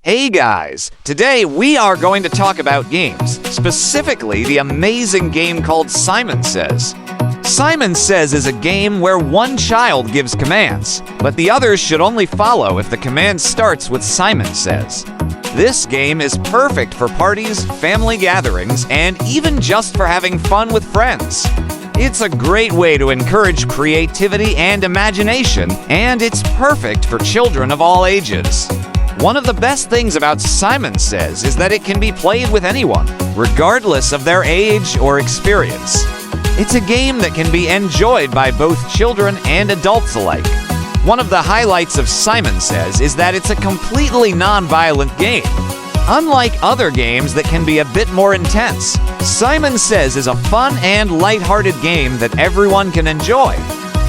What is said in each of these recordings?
Hey guys, today we are going to talk about games, specifically the amazing game called Simon Says. Simon Says is a game where one child gives commands, but the others should only follow if the command starts with Simon Says. This game is perfect for parties, family gatherings, and even just for having fun with friends. It's a great way to encourage creativity and imagination, and it's perfect for children of all ages. One of the best things about Simon Says is that it can be played with anyone, regardless of their age or experience. It's a game that can be enjoyed by both children and adults alike. One of the highlights of Simon Says is that it's a completely non-violent game. Unlike other games that can be a bit more intense, Simon Says is a fun and lighthearted game that everyone can enjoy.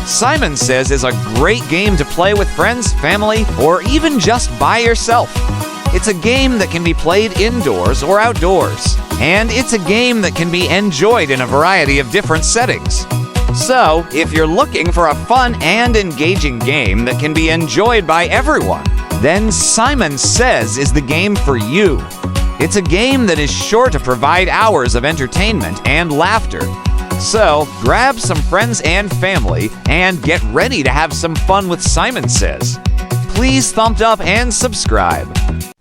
Simon Says is a great game to play with friends, family, or even just by yourself. It's a game that can be played indoors or outdoors, and it's a game that can be enjoyed in a variety of different settings. So, if you're looking for a fun and engaging game that can be enjoyed by everyone, then Simon Says is the game for you. It's a game that is sure to provide hours of entertainment and laughter. So, grab some friends and family and get ready to have some fun with Simon Says. Please thumbs up and subscribe.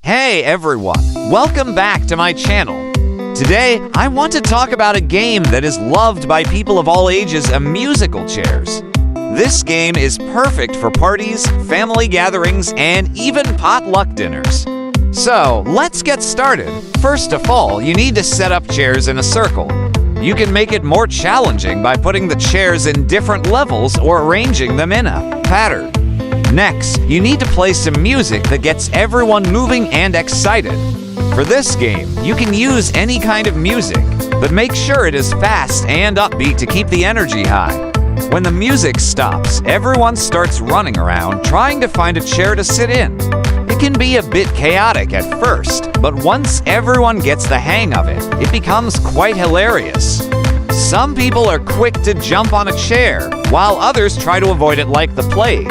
Hey everyone, welcome back to my channel. Today, I want to talk about a game that is loved by people of all ages, musical chairs. This game is perfect for parties, family gatherings, and even potluck dinners. So, let's get started. First of all, you need to set up chairs in a circle. You can make it more challenging by putting the chairs in different levels or arranging them in a pattern. Next, you need to play some music that gets everyone moving and excited. For this game, you can use any kind of music, but make sure it is fast and upbeat to keep the energy high. When the music stops, everyone starts running around trying to find a chair to sit in. It can be a bit chaotic at first, but once everyone gets the hang of it, it becomes quite hilarious. Some people are quick to jump on a chair, while others try to avoid it like the plague.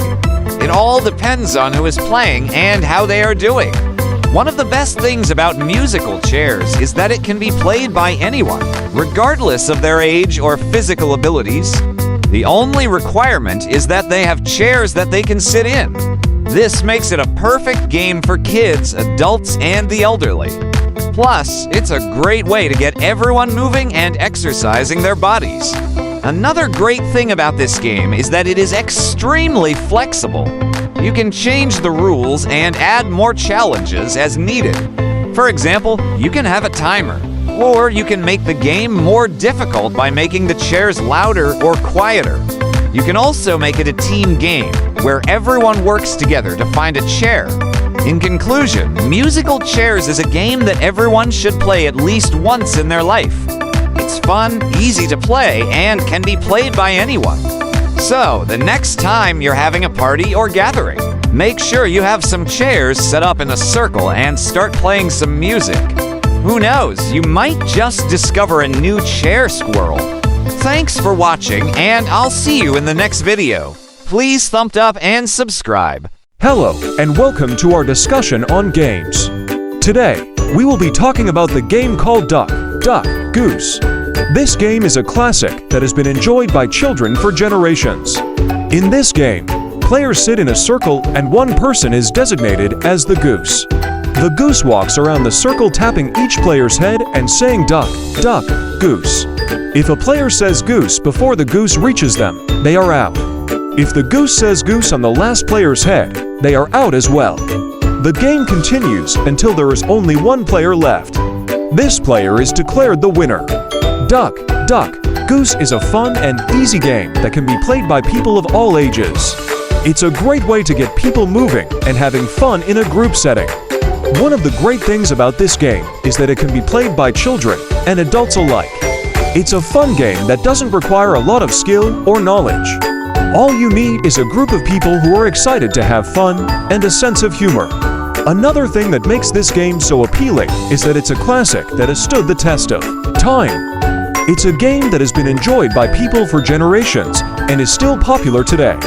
It all depends on who is playing and how they are doing. One of the best things about musical chairs is that it can be played by anyone, regardless of their age or physical abilities. The only requirement is that they have chairs that they can sit in. This makes it a perfect game for kids, adults, and the elderly. Plus, it's a great way to get everyone moving and exercising their bodies. Another great thing about this game is that it is extremely flexible. You can change the rules and add more challenges as needed. For example, you can have a timer, or you can make the game more difficult by making the chairs louder or quieter. You can also make it a team game, where everyone works together to find a chair. In conclusion, musical chairs is a game that everyone should play at least once in their life. It's fun, easy to play, and can be played by anyone. So, the next time you're having a party or gathering, make sure you have some chairs set up in a circle and start playing some music. Who knows, you might just discover a new chair squirrel. Thanks for watching, and I'll see you in the next video. Please thumbs up and subscribe. Hello, and welcome to our discussion on games. Today, we will be talking about the game called Duck, Goose. This game is a classic that has been enjoyed by children for generations. In this game, players sit in a circle and one person is designated as the goose. The goose walks around the circle tapping each player's head and saying duck, goose. If a player says goose before the goose reaches them, they are out. If the goose says goose on the last player's head, they are out as well. The game continues until there is only one player left. This player is declared the winner. Duck, Goose is a fun and easy game that can be played by people of all ages. It's a great way to get people moving and having fun in a group setting. One of the great things about this game is that it can be played by children and adults alike. It's a fun game that doesn't require a lot of skill or knowledge. All you need is a group of people who are excited to have fun and a sense of humor. Another thing that makes this game so appealing is that it's a classic that has stood the test of time. It's a game that has been enjoyed by people for generations and is still popular today.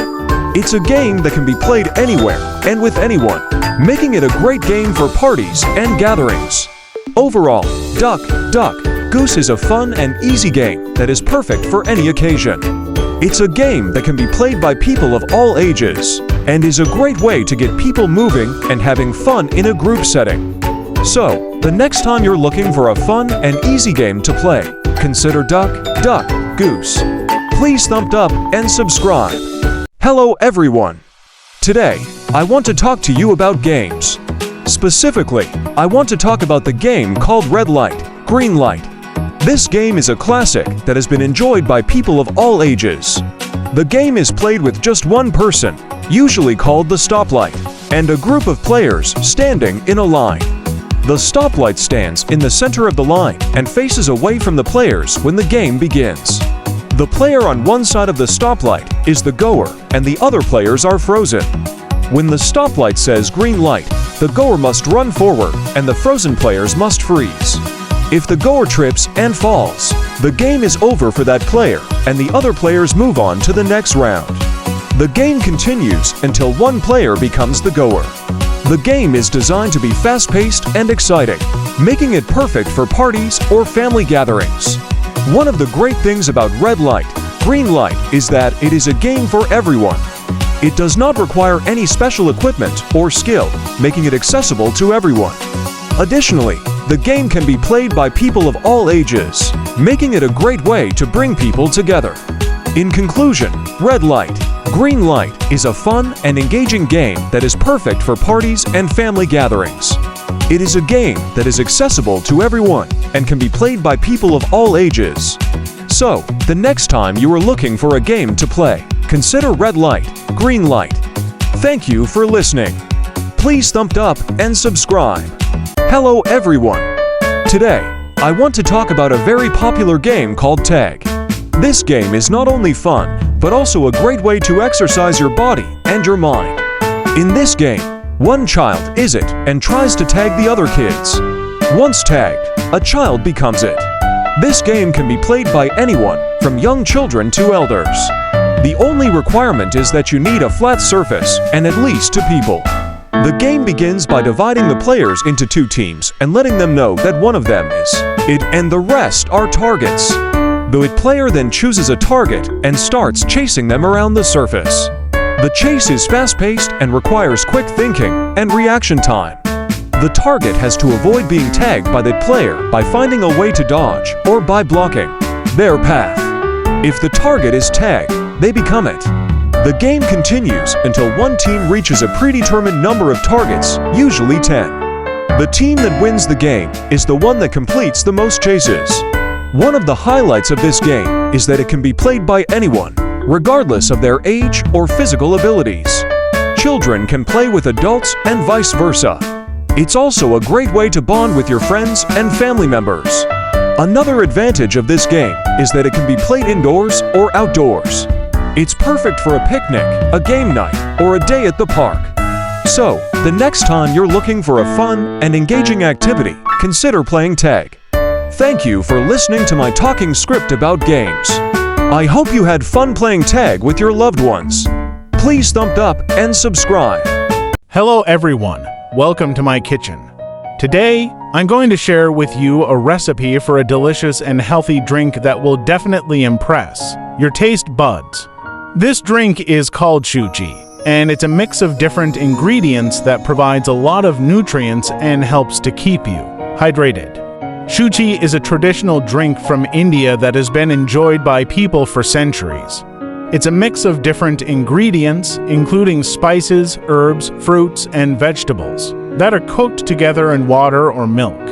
It's a game that can be played anywhere and with anyone, making it a great game for parties and gatherings. Overall, Duck, Duck, Goose is a fun and easy game that is perfect for any occasion. It's a game that can be played by people of all ages and is a great way to get people moving and having fun in a group setting. So, the next time you're looking for a fun and easy game to play, consider Duck, Duck, Goose. Please thumb up and subscribe. Hello everyone! Today, I want to talk to you about games. Specifically, I want to talk about the game called Red Light, Green Light. This game is a classic that has been enjoyed by people of all ages. The game is played with just one person, usually called the stoplight, and a group of players standing in a line. The stoplight stands in the center of the line and faces away from the players when the game begins. The player on one side of the stoplight is the goer and the other players are frozen. When the stoplight says green light, the goer must run forward and the frozen players must freeze. If the goer trips and falls, the game is over for that player and the other players move on to the next round. The game continues until one player becomes the goer. The game is designed to be fast-paced and exciting, making it perfect for parties or family gatherings. One of the great things about Red Light, Green Light is that it is a game for everyone. It does not require any special equipment or skill, making it accessible to everyone. Additionally, the game can be played by people of all ages, making it a great way to bring people together. In conclusion, Red Light, Green Light is a fun and engaging game that is perfect for parties and family gatherings. It is a game that is accessible to everyone and can be played by people of all ages. So, the next time you are looking for a game to play, consider Red Light, Green Light. Thank you for listening. Please thumb up and subscribe. Hello everyone! Today, I want to talk about a very popular game called tag. This game is not only fun, but also a great way to exercise your body and your mind. In this game, one child is it and tries to tag the other kids. Once tagged, a child becomes it. This game can be played by anyone, from young children to elders. The only requirement is that you need a flat surface and at least two people. The game begins by dividing the players into two teams and letting them know that one of them is it and the rest are targets. The player then chooses a target and starts chasing them around the surface. The chase is fast-paced and requires quick thinking and reaction time. The target has to avoid being tagged by the player by finding a way to dodge or by blocking their path. If the target is tagged, they become it. The game continues until one team reaches a predetermined number of targets, usually 10. The team that wins the game is the one that completes the most chases. One of the highlights of this game is that it can be played by anyone, regardless of their age or physical abilities. Children can play with adults and vice versa. It's also a great way to bond with your friends and family members. Another advantage of this game is that it can be played indoors or outdoors. It's perfect for a picnic, a game night, or a day at the park. So, the next time you're looking for a fun and engaging activity, consider playing tag. Thank you for listening to my talking script about games. I hope you had fun playing tag with your loved ones. Please thumb up and subscribe. Hello everyone, welcome to my kitchen. Today, I'm going to share with you a recipe for a delicious and healthy drink that will definitely impress your taste buds. This drink is called shuchi, and it's a mix of different ingredients that provides a lot of nutrients and helps to keep you hydrated. Shuchi is a traditional drink from India that has been enjoyed by people for centuries. It's a mix of different ingredients, including spices, herbs, fruits, and vegetables, that are cooked together in water or milk.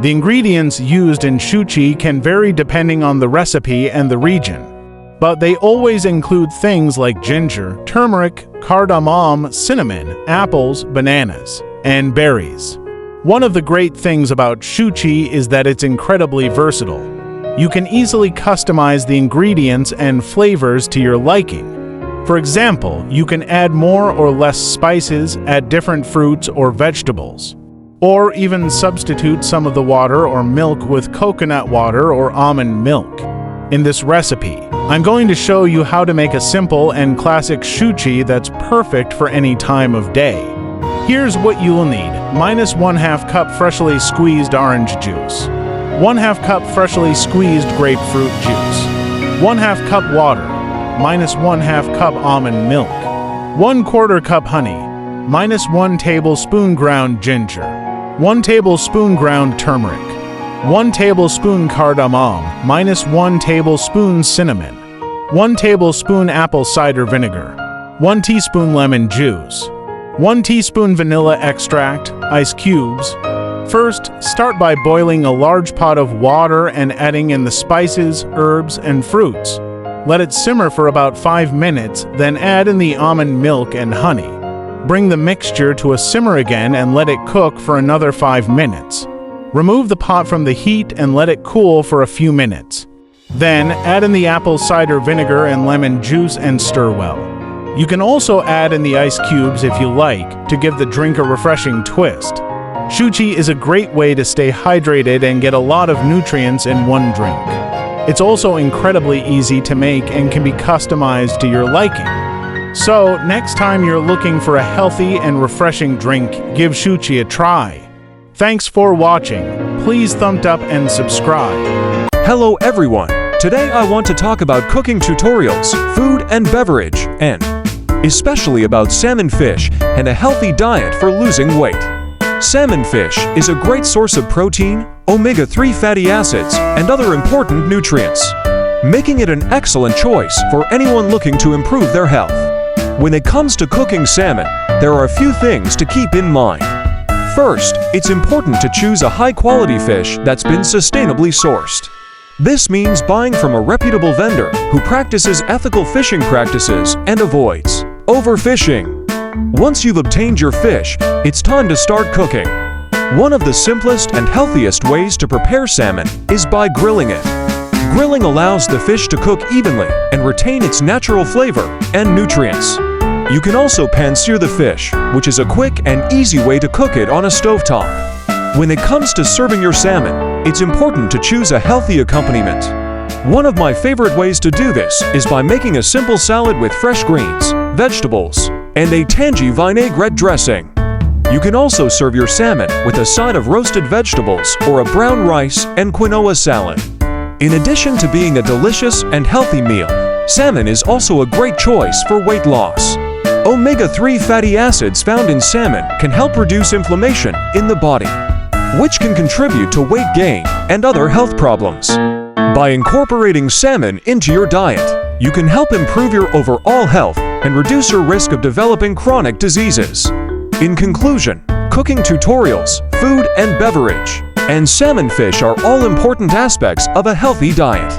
The ingredients used in shuchi can vary depending on the recipe and the region, but they always include things like ginger, turmeric, cardamom, cinnamon, apples, bananas, and berries. One of the great things about shuchi is that it's incredibly versatile. You can easily customize the ingredients and flavors to your liking. For example, you can add more or less spices, add different fruits or vegetables, or even substitute some of the water or milk with coconut water or almond milk. In this recipe, I'm going to show you how to make a simple and classic shuchi that's perfect for any time of day. Here's what you will need. -1/2 cup freshly squeezed orange juice. 1/2 cup freshly squeezed grapefruit juice. 1/2 cup water. -1/2 cup almond milk. 1/4 cup honey. -1 tablespoon ground ginger. 1 tablespoon ground turmeric. 1 tablespoon cardamom. -1 tablespoon cinnamon. 1 tablespoon apple cider vinegar. 1 teaspoon lemon juice. 1 teaspoon vanilla extract, ice cubes. First, start by boiling a large pot of water and adding in the spices, herbs, and fruits. Let it simmer for about 5 minutes, then add in the almond milk and honey. Bring the mixture to a simmer again and let it cook for another 5 minutes. Remove the pot from the heat and let it cool for a few minutes. Then, add in the apple cider vinegar and lemon juice and stir well. You can also add in the ice cubes if you like, to give the drink a refreshing twist. Shuchi is a great way to stay hydrated and get a lot of nutrients in one drink. It's also incredibly easy to make and can be customized to your liking. So, next time you're looking for a healthy and refreshing drink, give shuchi a try. Thanks for watching. Please thumbs up and subscribe. Hello everyone! Today I want to talk about cooking tutorials, food and beverage, and especially about salmon fish and a healthy diet for losing weight. Salmon fish is a great source of protein, omega-3 fatty acids, and other important nutrients, making it an excellent choice for anyone looking to improve their health. When it comes to cooking salmon, there are a few things to keep in mind. First, it's important to choose a high-quality fish that's been sustainably sourced. This means buying from a reputable vendor who practices ethical fishing practices and avoids overfishing. Once you've obtained your fish, it's time to start cooking. One of the simplest and healthiest ways to prepare salmon is by grilling it. Grilling allows the fish to cook evenly and retain its natural flavor and nutrients. You can also pan-sear the fish, which is a quick and easy way to cook it on a stovetop. When it comes to serving your salmon, it's important to choose a healthy accompaniment. One of my favorite ways to do this is by making a simple salad with fresh greens, vegetables, and a tangy vinaigrette dressing. You can also serve your salmon with a side of roasted vegetables or a brown rice and quinoa salad. In addition to being a delicious and healthy meal, salmon is also a great choice for weight loss. Omega-3 fatty acids found in salmon can help reduce inflammation in the body, which can contribute to weight gain and other health problems. By incorporating salmon into your diet, you can help improve your overall health and reduce your risk of developing chronic diseases. In conclusion, cooking tutorials, food and beverage, and salmon fish are all important aspects of a healthy diet.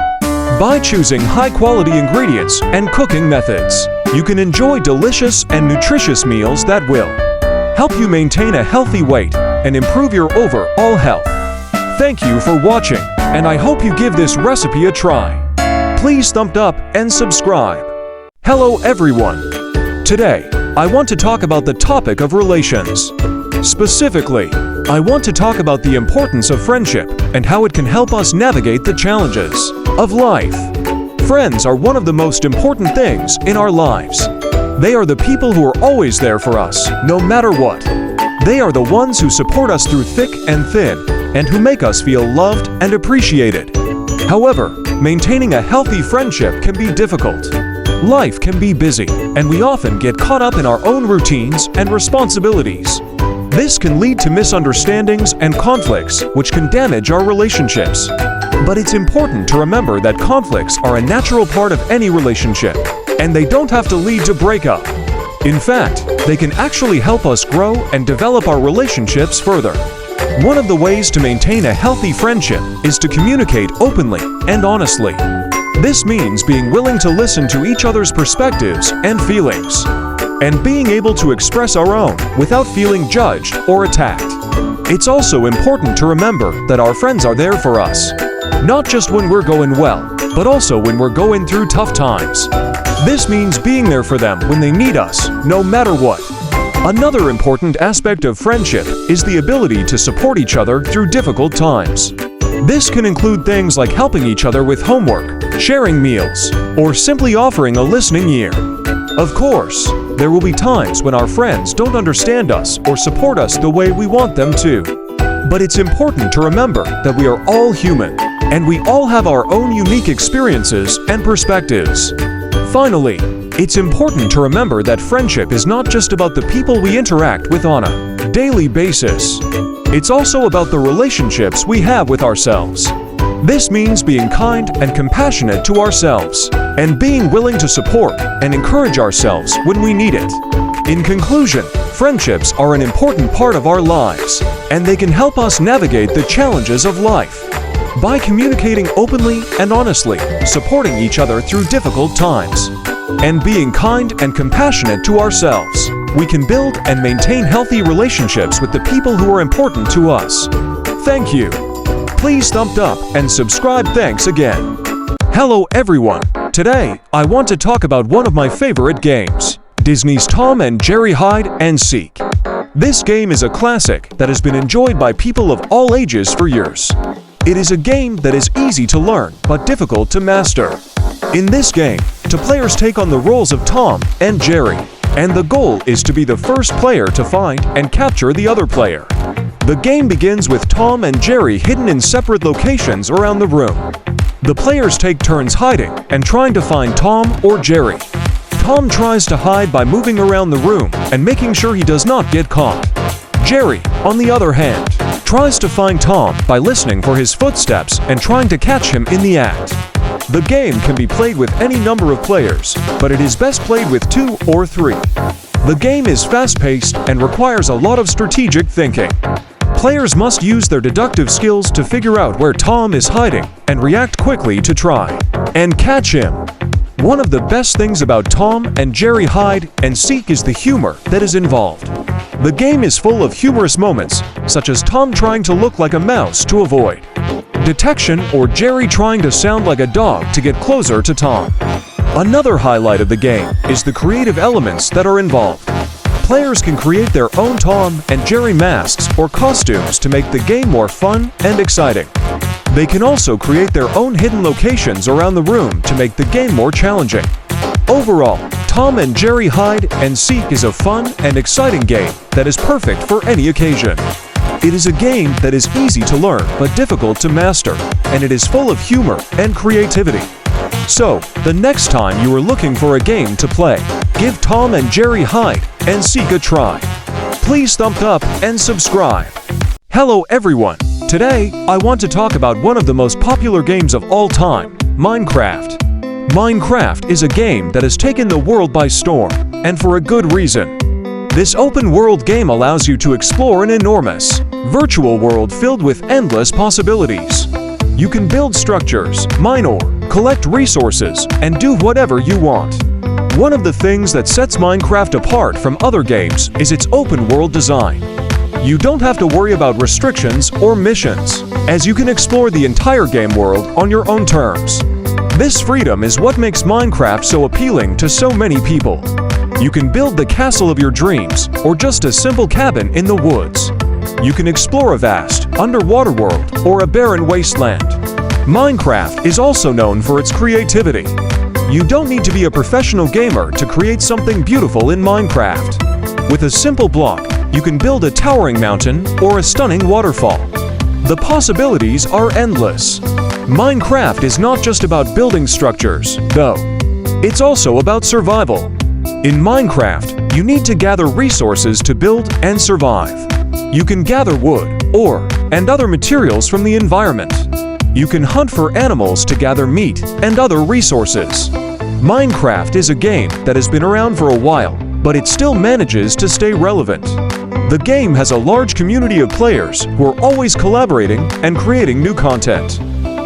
By choosing high-quality ingredients and cooking methods, you can enjoy delicious and nutritious meals that will help you maintain a healthy weight and improve your overall health. Thank you for watching, and I hope you give this recipe a try. Please thumbs up and subscribe. Hello everyone! Today, I want to talk about the topic of relations. Specifically, I want to talk about the importance of friendship and how it can help us navigate the challenges of life. Friends are one of the most important things in our lives. They are the people who are always there for us, no matter what. They are the ones who support us through thick and thin, and who make us feel loved and appreciated. However, maintaining a healthy friendship can be difficult. Life can be busy, and we often get caught up in our own routines and responsibilities. This can lead to misunderstandings and conflicts, which can damage our relationships. But it's important to remember that conflicts are a natural part of any relationship, and they don't have to lead to breakup. In fact, they can actually help us grow and develop our relationships further. One of the ways to maintain a healthy friendship is to communicate openly and honestly. This means being willing to listen to each other's perspectives and feelings, and being able to express our own without feeling judged or attacked. It's also important to remember that our friends are there for us, not just when we're going well, but also when we're going through tough times. This means being there for them when they need us, no matter what. Another important aspect of friendship is the ability to support each other through difficult times. This can include things like helping each other with homework, sharing meals, or simply offering a listening ear. Of course, there will be times when our friends don't understand us or support us the way we want them to. But it's important to remember that we are all human, and we all have our own unique experiences and perspectives. Finally, it's important to remember that friendship is not just about the people we interact with on a daily basis. It's also about the relationships we have with ourselves. This means being kind and compassionate to ourselves, and being willing to support and encourage ourselves when we need it. In conclusion, friendships are an important part of our lives, and they can help us navigate the challenges of life. By communicating openly and honestly, supporting each other through difficult times, and being kind and compassionate to ourselves, we can build and maintain healthy relationships with the people who are important to us. Thank you. Please thumbs up and subscribe. Thanks again. Hello everyone. Today, I want to talk about one of my favorite games, Disney's Tom and Jerry Hide and Seek. This game is a classic that has been enjoyed by people of all ages for years. It is a game that is easy to learn but difficult to master. In this game, two players take on the roles of Tom and Jerry, and the goal is to be the first player to find and capture the other player. The game begins with Tom and Jerry hidden in separate locations around the room. The players take turns hiding and trying to find Tom or Jerry. Tom tries to hide by moving around the room and making sure he does not get caught. Jerry, on the other hand, tries to find Tom by listening for his footsteps and trying to catch him in the act. The game can be played with any number of players, but it is best played with 2 or 3. The game is fast-paced and requires a lot of strategic thinking. Players must use their deductive skills to figure out where Tom is hiding and react quickly to try and catch him. One of the best things about Tom and Jerry Hide and Seek is the humor that is involved. The game is full of humorous moments, such as Tom trying to look like a mouse to avoid detection or Jerry trying to sound like a dog to get closer to Tom. Another highlight of the game is the creative elements that are involved. Players can create their own Tom and Jerry masks or costumes to make the game more fun and exciting. They can also create their own hidden locations around the room to make the game more challenging. Overall, Tom and Jerry Hide and Seek is a fun and exciting game that is perfect for any occasion. It is a game that is easy to learn but difficult to master, and it is full of humor and creativity. So, the next time you are looking for a game to play, give Tom and Jerry Hide and Seek a try. Please thumbs up and subscribe. Hello everyone. Today, I want to talk about one of the most popular games of all time, Minecraft. Minecraft is a game that has taken the world by storm, and for a good reason. This open-world game allows you to explore an enormous, virtual world filled with endless possibilities. You can build structures, mine ore, collect resources, and do whatever you want. One of the things that sets Minecraft apart from other games is its open-world design. You don't have to worry about restrictions or missions, as you can explore the entire game world on your own terms. This freedom is what makes Minecraft so appealing to so many people. You can build the castle of your dreams, or just a simple cabin in the woods. You can explore a vast, underwater world, or a barren wasteland. Minecraft is also known for its creativity. You don't need to be a professional gamer to create something beautiful in Minecraft. With a simple block, you can build a towering mountain or a stunning waterfall. The possibilities are endless. Minecraft is not just about building structures, though. It's also about survival. In Minecraft, you need to gather resources to build and survive. You can gather wood, ore, and other materials from the environment. You can hunt for animals to gather meat and other resources. Minecraft is a game that has been around for a while, but it still manages to stay relevant. The game has a large community of players who are always collaborating and creating new content.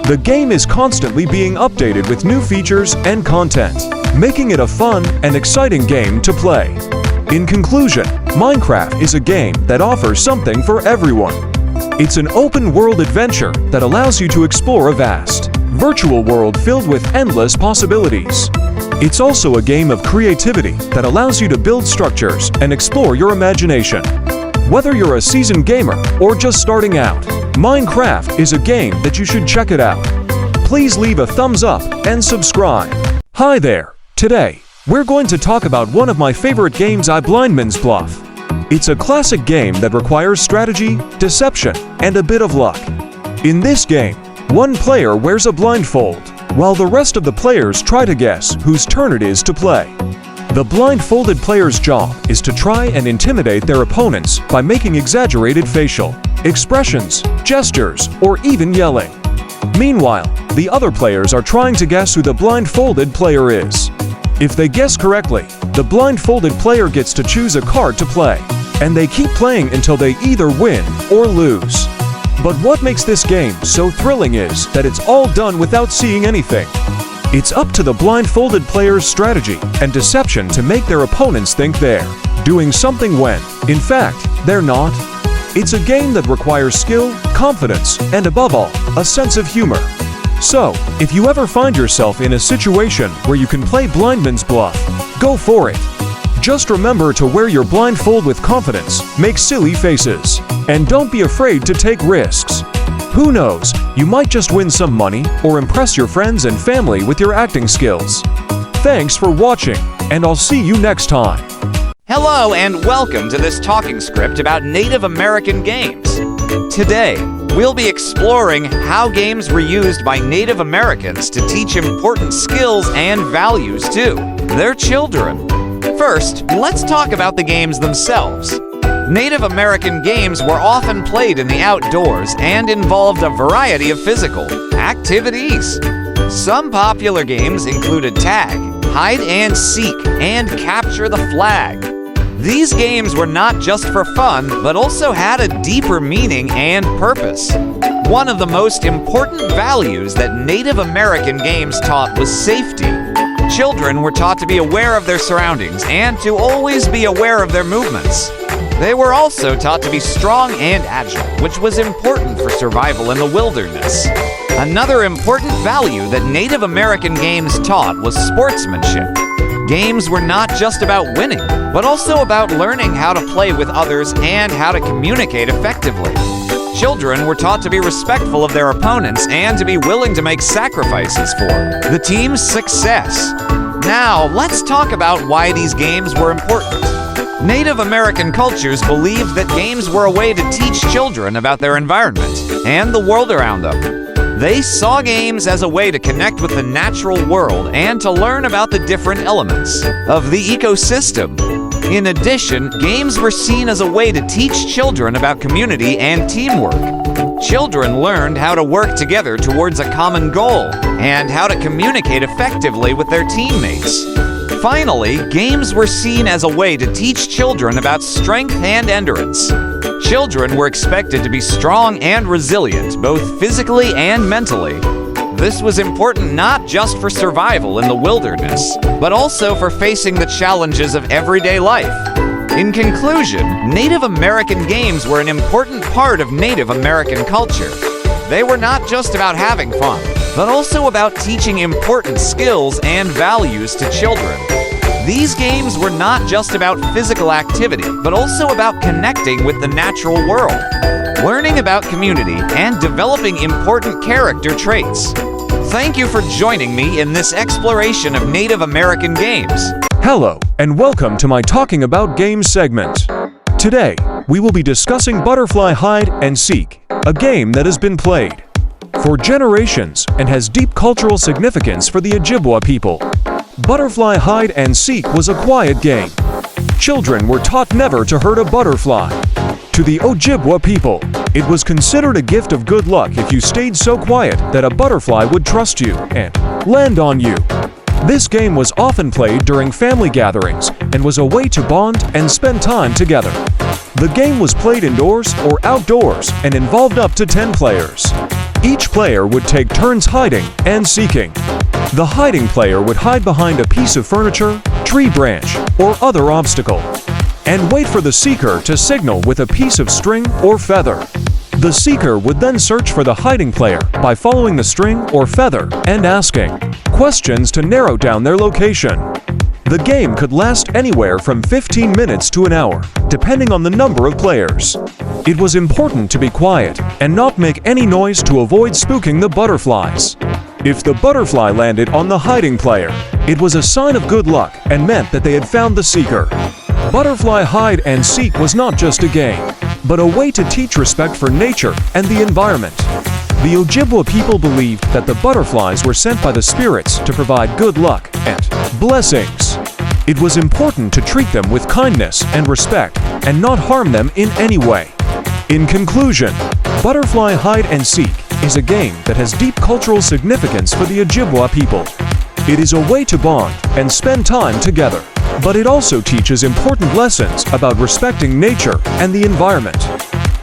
The game is constantly being updated with new features and content, making it a fun and exciting game to play. In conclusion, Minecraft is a game that offers something for everyone. It's an open-world adventure that allows you to explore a vast, virtual world filled with endless possibilities. It's also a game of creativity that allows you to build structures and explore your imagination. Whether you're a seasoned gamer or just starting out, Minecraft is a game that you should check it out. Please leave a thumbs up and subscribe. Hi there. Today, we're going to talk about one of my favorite games, Blindman's Bluff. It's a classic game that requires strategy, deception, and a bit of luck. In this game, one player wears a blindfold, while the rest of the players try to guess whose turn it is to play. The blindfolded player's job is to try and intimidate their opponents by making exaggerated facial expressions, gestures, or even yelling. Meanwhile, the other players are trying to guess who the blindfolded player is. If they guess correctly, the blindfolded player gets to choose a card to play, and they keep playing until they either win or lose. But what makes this game so thrilling is that it's all done without seeing anything. It's up to the blindfolded player's strategy and deception to make their opponents think they're doing something when, in fact, they're not. It's a game that requires skill, confidence, and above all, a sense of humor. So, if you ever find yourself in a situation where you can play Blindman's Bluff, go for it. Just remember to wear your blindfold with confidence, make silly faces, and don't be afraid to take risks. Who knows, you might just win some money or impress your friends and family with your acting skills. Thanks for watching, and I'll see you next time. Hello and welcome to this talking script about Native American games. Today, we'll be exploring how games were used by Native Americans to teach important skills and values to their children. First, let's talk about the games themselves. Native American games were often played in the outdoors and involved a variety of physical activities. Some popular games included tag, hide and seek, and capture the flag. These games were not just for fun, but also had a deeper meaning and purpose. One of the most important values that Native American games taught was safety. Children were taught to be aware of their surroundings and to always be aware of their movements. They were also taught to be strong and agile, which was important for survival in the wilderness. Another important value that Native American games taught was sportsmanship. Games were not just about winning, but also about learning how to play with others and how to communicate effectively. Children were taught to be respectful of their opponents and to be willing to make sacrifices for the team's success. Now, let's talk about why these games were important. Native American cultures believed that games were a way to teach children about their environment and the world around them. They saw games as a way to connect with the natural world and to learn about the different elements of the ecosystem. In addition, games were seen as a way to teach children about community and teamwork. Children learned how to work together towards a common goal and how to communicate effectively with their teammates. Finally, games were seen as a way to teach children about strength and endurance. Children were expected to be strong and resilient, both physically and mentally. This was important not just for survival in the wilderness, but also for facing the challenges of everyday life. In conclusion, Native American games were an important part of Native American culture. They were not just about having fun, but also about teaching important skills and values to children. These games were not just about physical activity, but also about connecting with the natural world, learning about community, and developing important character traits. Thank you for joining me in this exploration of Native American games. Hello, and welcome to my Talking About Games segment. Today, we will be discussing Butterfly Hide and Seek, a game that has been played for generations and has deep cultural significance for the Ojibwa people. Butterfly Hide and Seek was a quiet game. Children were taught never to hurt a butterfly. To the Ojibwa people, it was considered a gift of good luck if you stayed so quiet that a butterfly would trust you and land on you. This game was often played during family gatherings and was a way to bond and spend time together. The game was played indoors or outdoors and involved up to 10 players. Each player would take turns hiding and seeking. The hiding player would hide behind a piece of furniture, tree branch, or other obstacle, and wait for the seeker to signal with a piece of string or feather. The seeker would then search for the hiding player by following the string or feather and asking questions to narrow down their location. The game could last anywhere from 15 minutes to an hour, depending on the number of players. It was important to be quiet and not make any noise to avoid spooking the butterflies. If the butterfly landed on the hiding player, it was a sign of good luck and meant that they had found the seeker. Butterfly hide and seek was not just a game, but a way to teach respect for nature and the environment. The Ojibwa people believed that the butterflies were sent by the spirits to provide good luck and blessings. It was important to treat them with kindness and respect and not harm them in any way. In conclusion, Butterfly Hide and Seek is a game that has deep cultural significance for the Ojibwa people. It is a way to bond and spend time together, but it also teaches important lessons about respecting nature and the environment.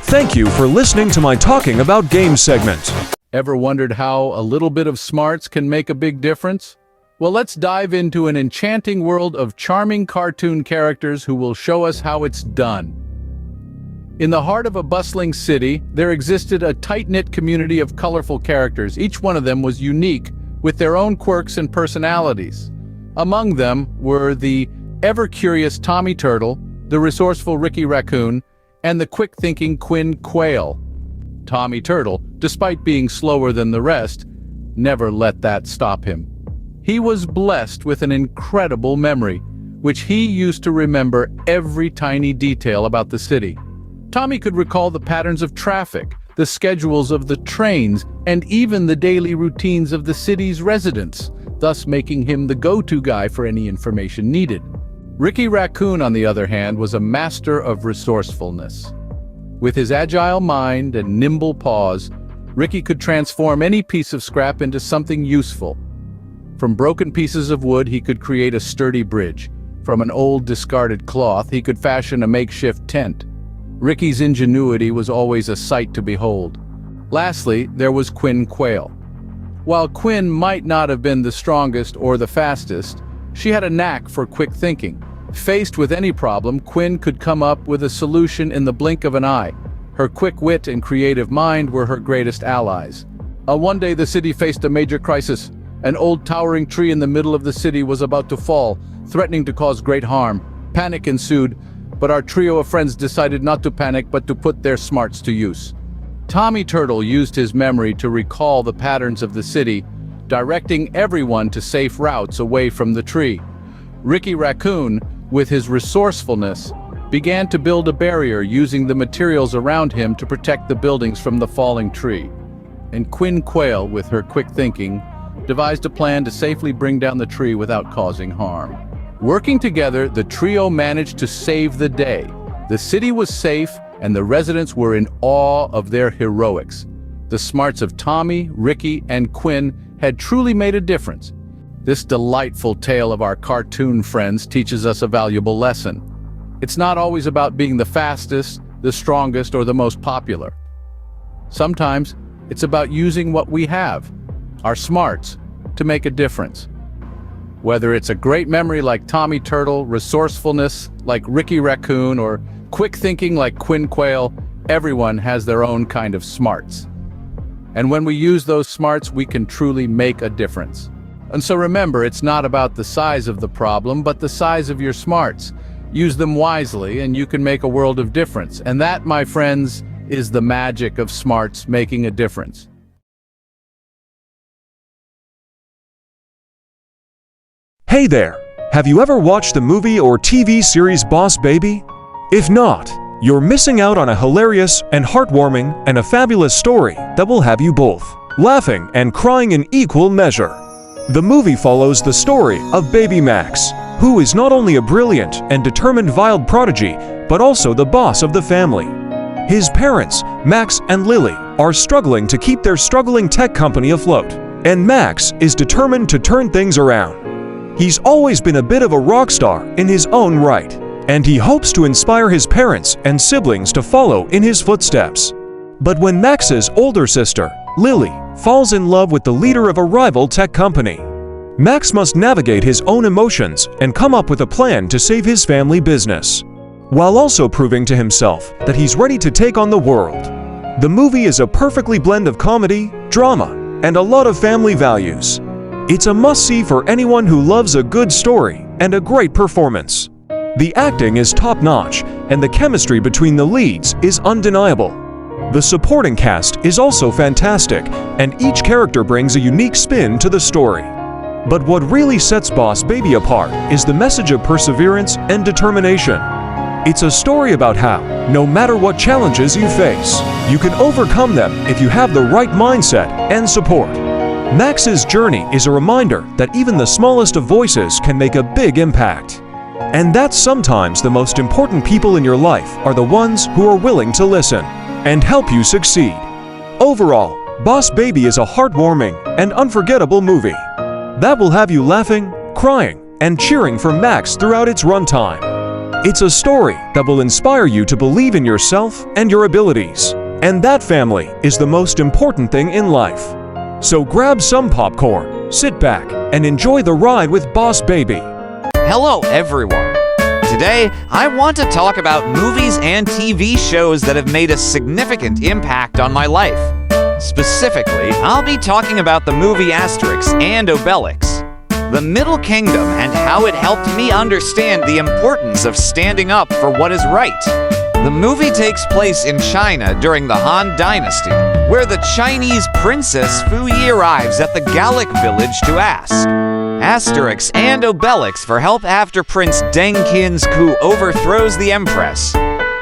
Thank you for listening to my Talking About Games segment. Ever wondered how a little bit of smarts can make a big difference? Well, let's dive into an enchanting world of charming cartoon characters who will show us how it's done. In the heart of a bustling city, there existed a tight-knit community of colorful characters. Each one of them was unique, with their own quirks and personalities. Among them were the ever-curious Tommy Turtle, the resourceful Ricky Raccoon, and the quick-thinking Quinn Quail. Tommy Turtle, despite being slower than the rest, never let that stop him. He was blessed with an incredible memory, which he used to remember every tiny detail about the city. Tommy could recall the patterns of traffic, the schedules of the trains, and even the daily routines of the city's residents, thus making him the go-to guy for any information needed. Ricky Raccoon, on the other hand, was a master of resourcefulness. With his agile mind and nimble paws, Ricky could transform any piece of scrap into something useful. From broken pieces of wood, he could create a sturdy bridge. From an old discarded cloth, he could fashion a makeshift tent. Ricky's ingenuity was always a sight to behold. Lastly, there was Quinn Quail. While Quinn might not have been the strongest or the fastest, she had a knack for quick thinking. Faced with any problem, Quinn could come up with a solution in the blink of an eye. Her quick wit and creative mind were her greatest allies. One day the city faced a major crisis. An old towering tree in the middle of the city was about to fall, threatening to cause great harm. Panic ensued, but our trio of friends decided not to panic but to put their smarts to use. Tommy Turtle used his memory to recall the patterns of the city, directing everyone to safe routes away from the tree. Ricky Raccoon, with his resourcefulness, began to build a barrier using the materials around him to protect the buildings from the falling tree. And Quinn Quail, with her quick thinking, devised a plan to safely bring down the tree without causing harm. Working together, the trio managed to save the day. The city was safe, and the residents were in awe of their heroics. The smarts of Tommy, Ricky, and Quinn had truly made a difference. This delightful tale of our cartoon friends teaches us a valuable lesson. It's not always about being the fastest, the strongest, or the most popular. Sometimes it's about using what we have, our smarts, to make a difference. Whether it's a great memory like Tommy Turtle, resourcefulness like Ricky Raccoon, or quick thinking like Quinn Quail, everyone has their own kind of smarts. And when we use those smarts, we can truly make a difference. And so remember, it's not about the size of the problem, but the size of your smarts. Use them wisely, and you can make a world of difference. And that, my friends, is the magic of smarts making a difference. Hey there! Have you ever watched the movie or TV series Boss Baby? If not, you're missing out on a hilarious and heartwarming and a fabulous story that will have you both laughing and crying in equal measure. The movie follows the story of baby Max, who is not only a brilliant and determined wild prodigy, but also the boss of the family. His parents, Max and Lily, are struggling to keep their struggling tech company afloat, and Max is determined to turn things around. He's always been a bit of a rock star in his own right, and he hopes to inspire his parents and siblings to follow in his footsteps. But when Max's older sister, Lily, falls in love with the leader of a rival tech company, Max must navigate his own emotions and come up with a plan to save his family business, while also proving to himself that he's ready to take on the world. The movie is a perfectly blend of comedy, drama, and a lot of family values. It's a must-see for anyone who loves a good story and a great performance. The acting is top-notch, and the chemistry between the leads is undeniable. The supporting cast is also fantastic, and each character brings a unique spin to the story. But what really sets Boss Baby apart is the message of perseverance and determination. It's a story about how, no matter what challenges you face, you can overcome them if you have the right mindset and support. Max's journey is a reminder that even the smallest of voices can make a big impact. And that sometimes the most important people in your life are the ones who are willing to listen and help you succeed. Overall, Boss Baby is a heartwarming and unforgettable movie that will have you laughing, crying, and cheering for Max throughout its runtime. It's a story that will inspire you to believe in yourself and your abilities. And that, family, is the most important thing in life. So grab some popcorn, sit back, and enjoy the ride with Boss Baby. Hello, everyone. Today, I want to talk about movies and TV shows that have made a significant impact on my life. Specifically, I'll be talking about the movie Asterix and Obelix, the Middle Kingdom, and how it helped me understand the importance of standing up for what is right. The movie takes place in China during the Han Dynasty, where the Chinese princess Fu Yi arrives at the Gallic village to ask Asterix and Obelix for help after Prince Deng Qian's coup overthrows the Empress.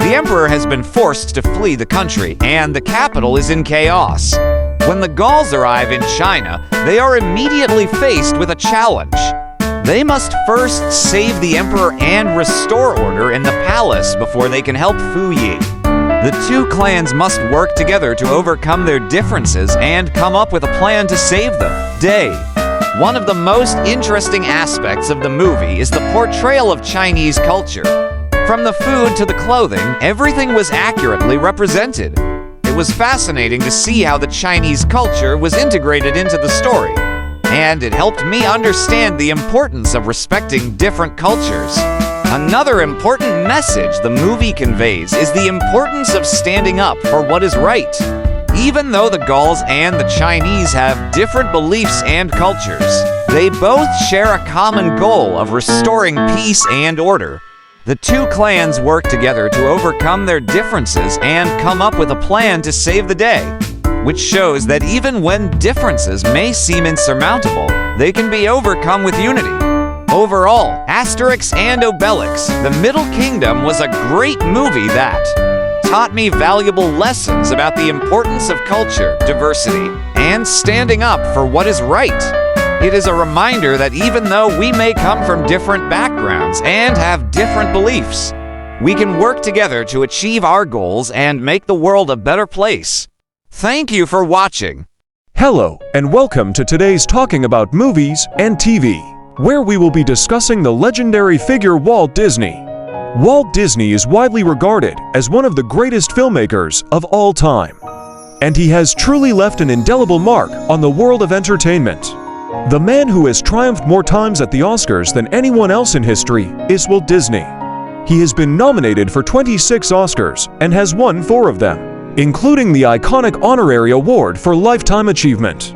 The Emperor has been forced to flee the country, and the capital is in chaos. When the Gauls arrive in China, they are immediately faced with a challenge. They must first save the Emperor and restore order in the palace before they can help Fu Yi. The two clans must work together to overcome their differences and come up with a plan to save them. Day. One of the most interesting aspects of the movie is the portrayal of Chinese culture. From the food to the clothing, everything was accurately represented. It was fascinating to see how the Chinese culture was integrated into the story, and it helped me understand the importance of respecting different cultures. Another important message the movie conveys is the importance of standing up for what is right. Even though the Gauls and the Chinese have different beliefs and cultures, they both share a common goal of restoring peace and order. The two clans work together to overcome their differences and come up with a plan to save the day, which shows that even when differences may seem insurmountable, they can be overcome with unity. Overall, Asterix and Obelix, The Middle Kingdom, was a great movie that taught me valuable lessons about the importance of culture, diversity, and standing up for what is right. It is a reminder that even though we may come from different backgrounds and have different beliefs, we can work together to achieve our goals and make the world a better place. Thank you for watching. Hello, and welcome to today's Talking About Movies and TV, where we will be discussing the legendary figure Walt Disney. Walt Disney is widely regarded as one of the greatest filmmakers of all time, and he has truly left an indelible mark on the world of entertainment. The man who has triumphed more times at the Oscars than anyone else in history is Walt Disney. He has been nominated for 26 Oscars and has won 4 of them, including the iconic honorary award for Lifetime Achievement.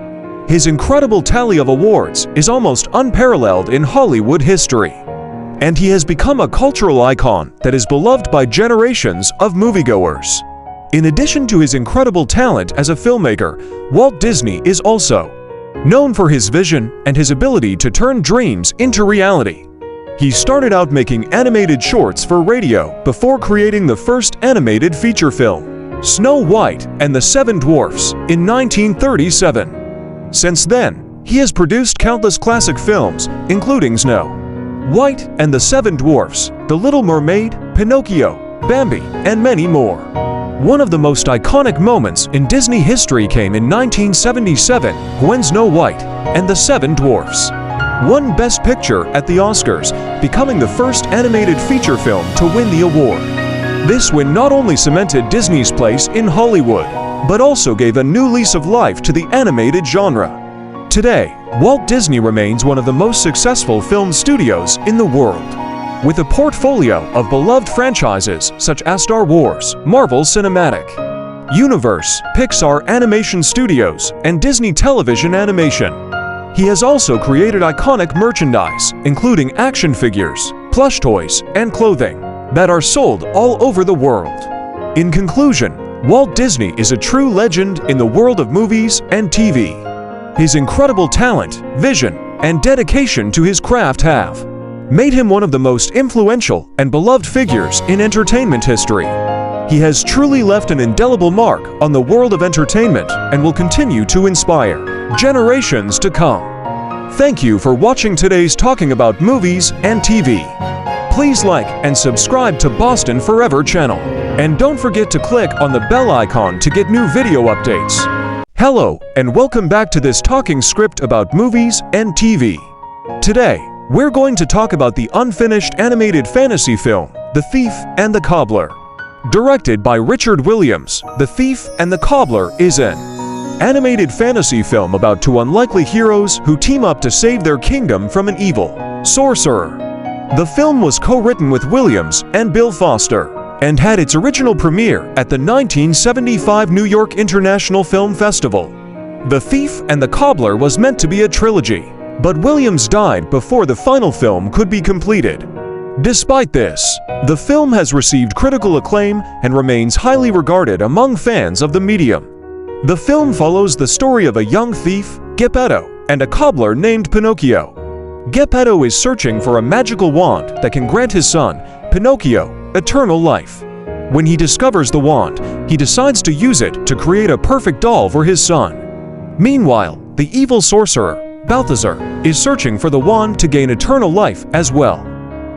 His incredible tally of awards is almost unparalleled in Hollywood history, and he has become a cultural icon that is beloved by generations of moviegoers. In addition to his incredible talent as a filmmaker, Walt Disney is also known for his vision and his ability to turn dreams into reality. He started out making animated shorts for radio before creating the first animated feature film, Snow White and the Seven Dwarfs, in 1937. Since then, he has produced countless classic films, including Snow White and the Seven Dwarfs, The Little Mermaid, Pinocchio, Bambi, and many more. One of the most iconic moments in Disney history came in 1977 when Snow White and the Seven Dwarfs won Best Picture at the Oscars, becoming the first animated feature film to win the award. This win not only cemented Disney's place in Hollywood, but also gave a new lease of life to the animated genre. Today, Walt Disney remains one of the most successful film studios in the world, with a portfolio of beloved franchises such as Star Wars, Marvel Cinematic Universe, Pixar Animation Studios, and Disney Television Animation. He has also created iconic merchandise, including action figures, plush toys, and clothing. that are sold all over the world. In conclusion, Walt Disney is a true legend in the world of movies and TV. His incredible talent, vision, and dedication to his craft have made him one of the most influential and beloved figures in entertainment history. He has truly left an indelible mark on the world of entertainment and will continue to inspire generations to come. Thank you for watching today's Talking About Movies and TV. Please like and subscribe to Boston Forever channel. And don't forget to click on the bell icon to get new video updates. Hello, and welcome back to this talking script about movies and TV. Today, we're going to talk about the unfinished animated fantasy film, The Thief and the Cobbler. Directed by Richard Williams, The Thief and the Cobbler is an animated fantasy film about two unlikely heroes who team up to save their kingdom from an evil sorcerer. The film was co-written with Williams and Bill Foster, and had its original premiere at the 1975 New York International Film Festival. The Thief and the Cobbler was meant to be a trilogy, but Williams died before the final film could be completed. Despite this, the film has received critical acclaim and remains highly regarded among fans of the medium. The film follows the story of a young thief, Geppetto, and a cobbler named Pinocchio. Geppetto is searching for a magical wand that can grant his son, Pinocchio, eternal life. When he discovers the wand, he decides to use it to create a perfect doll for his son. Meanwhile, the evil sorcerer, Balthazar, is searching for the wand to gain eternal life as well.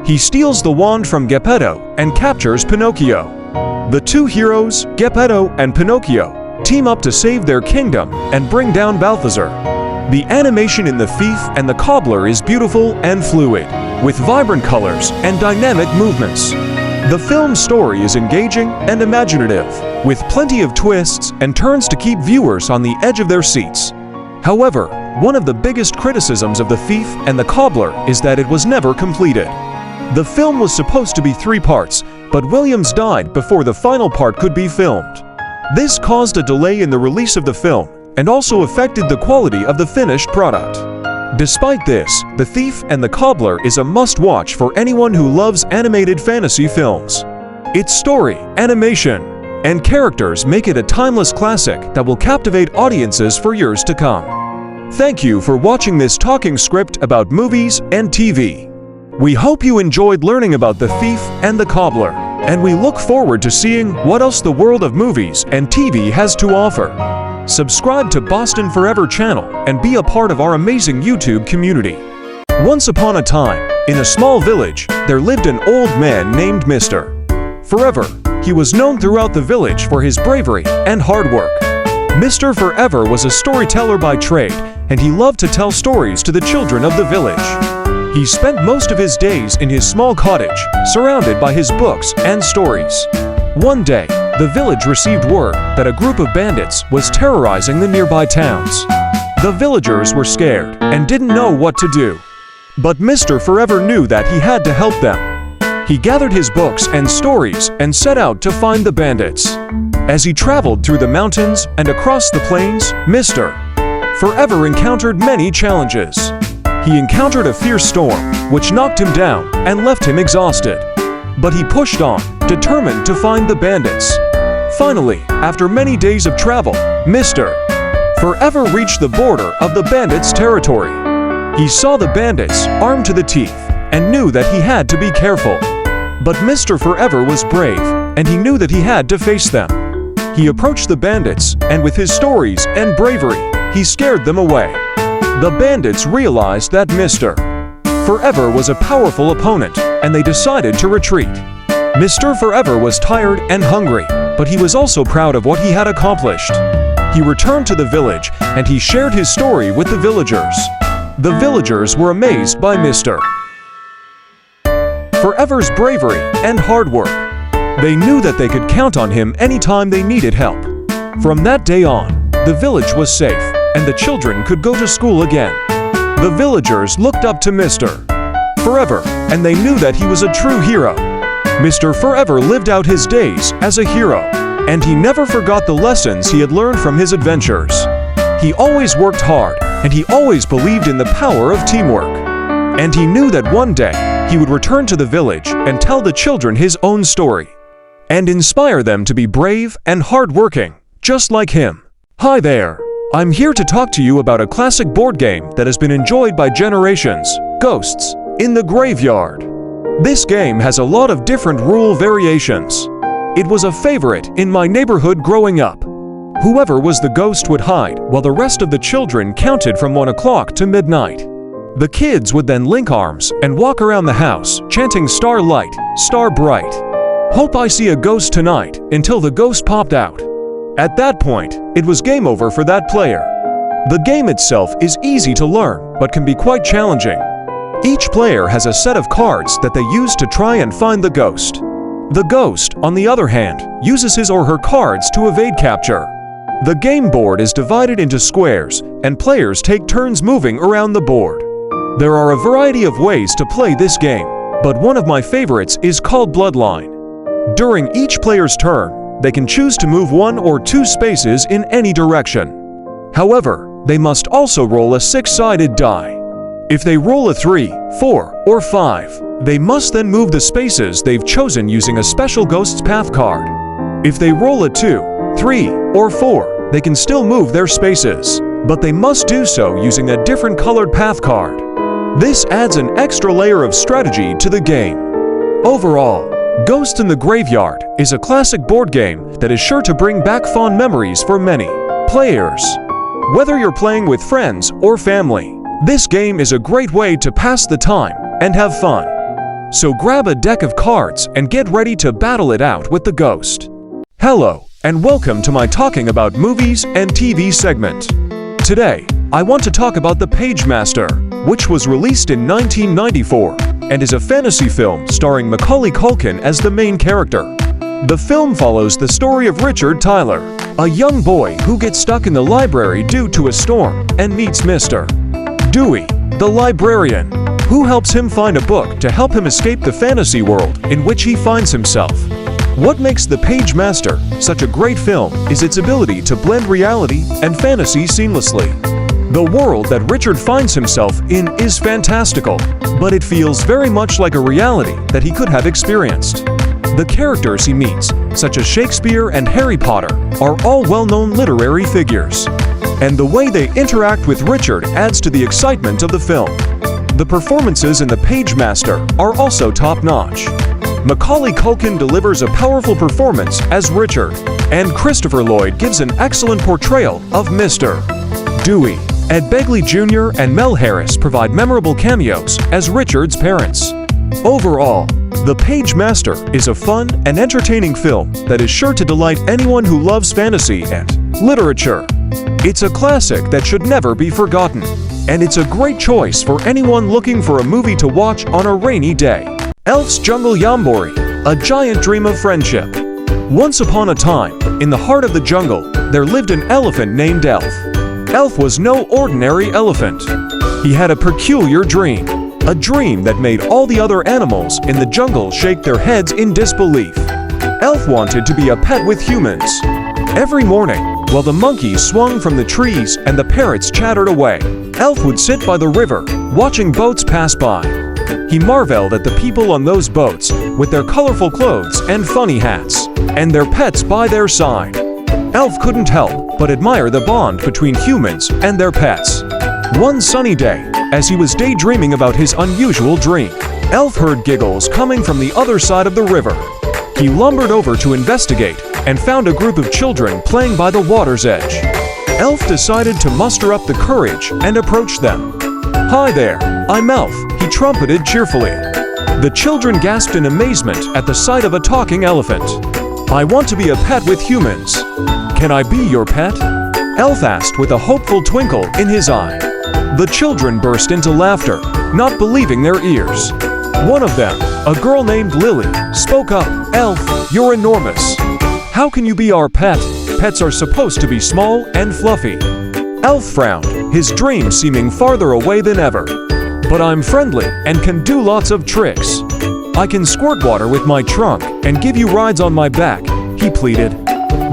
He steals the wand from Geppetto and captures Pinocchio. The two heroes, Geppetto and Pinocchio, team up to save their kingdom and bring down Balthazar. The animation in The Thief and the Cobbler is beautiful and fluid, with vibrant colors and dynamic movements. The film's story is engaging and imaginative, with plenty of twists and turns to keep viewers on the edge of their seats. However, one of the biggest criticisms of The Thief and the Cobbler is that it was never completed. The film was supposed to be 3 parts, but Williams died before the final part could be filmed. This caused a delay in the release of the film and also affected the quality of the finished product. Despite this, The Thief and the Cobbler is a must-watch for anyone who loves animated fantasy films. Its story, animation, and characters make it a timeless classic that will captivate audiences for years to come. Thank you for watching this talking script about movies and TV. We hope you enjoyed learning about The Thief and the Cobbler, and we look forward to seeing what else the world of movies and TV has to offer. Subscribe to Boston Forever channel and be a part of our amazing YouTube community. Once upon a time, in a small village, there lived an old man named Mr. Forever. He was known throughout the village for his bravery and hard work. Mr. Forever was a storyteller by trade, and he loved to tell stories to the children of the village. He spent most of his days in his small cottage, surrounded by his books and stories. One day, the village received word that a group of bandits was terrorizing the nearby towns. The villagers were scared and didn't know what to do. But Mr. Forever knew that he had to help them. He gathered his books and stories and set out to find the bandits. As he traveled through the mountains and across the plains, Mr. Forever encountered many challenges. He encountered a fierce storm, which knocked him down and left him exhausted. But he pushed on, determined to find the bandits. Finally, after many days of travel, Mr. Forever reached the border of the bandits' territory. He saw the bandits, armed to the teeth, and knew that he had to be careful. But Mr. Forever was brave, and he knew that he had to face them. He approached the bandits, and with his stories and bravery, he scared them away. The bandits realized that Mr. Forever was a powerful opponent, and they decided to retreat. Mr. Forever was tired and hungry, but he was also proud of what he had accomplished. He returned to the village, and he shared his story with the villagers. The villagers were amazed by Mr. Forever's bravery and hard work. They knew that they could count on him anytime they needed help. From that day on, the village was safe, and the children could go to school again. The villagers looked up to Mr. Forever, and they knew that he was a true hero. Mr. Forever lived out his days as a hero, and he never forgot the lessons he had learned from his adventures. He always worked hard, and he always believed in the power of teamwork. And he knew that one day he would return to the village and tell the children his own story, and inspire them to be brave and hardworking, just like him. Hi there! I'm here to talk to you about a classic board game that has been enjoyed by generations, Ghosts in the Graveyard. This game has a lot of different rule variations. It was a favorite in my neighborhood growing up. Whoever was the ghost would hide while the rest of the children counted from 1 o'clock to midnight. The kids would then link arms and walk around the house chanting "Star Light, Star Bright. Hope I see a ghost tonight," until the ghost popped out. At that point, it was game over for that player. The game itself is easy to learn, but can be quite challenging. Each player has a set of cards that they use to try and find the ghost. The ghost, on the other hand, uses his or her cards to evade capture. The game board is divided into squares, and players take turns moving around the board. There are a variety of ways to play this game, but one of my favorites is called Bloodline. During each player's turn, they can choose to move 1 or 2 spaces in any direction. However, they must also roll a 6-sided die. If they roll a 3, 4, or 5, they must then move the spaces they've chosen using a special Ghost's Path card. If they roll a 2, 3, or 4, they can still move their spaces, but they must do so using a different colored path card. This adds an extra layer of strategy to the game. Overall, Ghosts in the Graveyard is a classic board game that is sure to bring back fond memories for many players. Whether you're playing with friends or family, this game is a great way to pass the time and have fun. So grab a deck of cards and get ready to battle it out with the ghost. Hello, and welcome to my Talking About Movies and TV segment. Today, I want to talk about The Page Master, which was released in 1994 and is a fantasy film starring Macaulay Culkin as the main character. The film follows the story of Richard Tyler, a young boy who gets stuck in the library due to a storm and meets Mr. Dewey, the librarian, who helps him find a book to help him escape the fantasy world in which he finds himself. What makes The Page Master such a great film is its ability to blend reality and fantasy seamlessly. The world that Richard finds himself in is fantastical, but it feels very much like a reality that he could have experienced. The characters he meets, such as Shakespeare and Harry Potter, are all well-known literary figures. And the way they interact with Richard adds to the excitement of the film. The performances in The Page Master are also top-notch. Macaulay Culkin delivers a powerful performance as Richard, and Christopher Lloyd gives an excellent portrayal of Mr. Dewey. Ed Begley Jr. and Mel Harris provide memorable cameos as Richard's parents. Overall, The Page Master is a fun and entertaining film that is sure to delight anyone who loves fantasy and literature. It's a classic that should never be forgotten, and it's a great choice for anyone looking for a movie to watch on a rainy day. Elf's Jungle Yambori, a giant dream of friendship. Once upon a time, in the heart of the jungle, there lived an elephant named Elf. Elf was no ordinary elephant. He had a peculiar dream, a dream that made all the other animals in the jungle shake their heads in disbelief. Elf wanted to be a pet with humans. Every morning, while the monkeys swung from the trees and the parrots chattered away, Elf would sit by the river, watching boats pass by. He marveled at the people on those boats with their colorful clothes and funny hats, and their pets by their side. Elf couldn't help but admire the bond between humans and their pets. One sunny day, as he was daydreaming about his unusual dream, Elf heard giggles coming from the other side of the river. He lumbered over to investigate and found a group of children playing by the water's edge. Elf decided to muster up the courage and approach them. "Hi there, I'm Elf," he trumpeted cheerfully. The children gasped in amazement at the sight of a talking elephant. "I want to be a pet with humans. Can I be your pet?" Elf asked with a hopeful twinkle in his eye. The children burst into laughter, not believing their ears. One of them, a girl named Lily, spoke up, "Elf, you're enormous. How can you be our pet? Pets are supposed to be small and fluffy." Elf frowned, his dream seeming farther away than ever. "But I'm friendly and can do lots of tricks. I can squirt water with my trunk and give you rides on my back," he pleaded.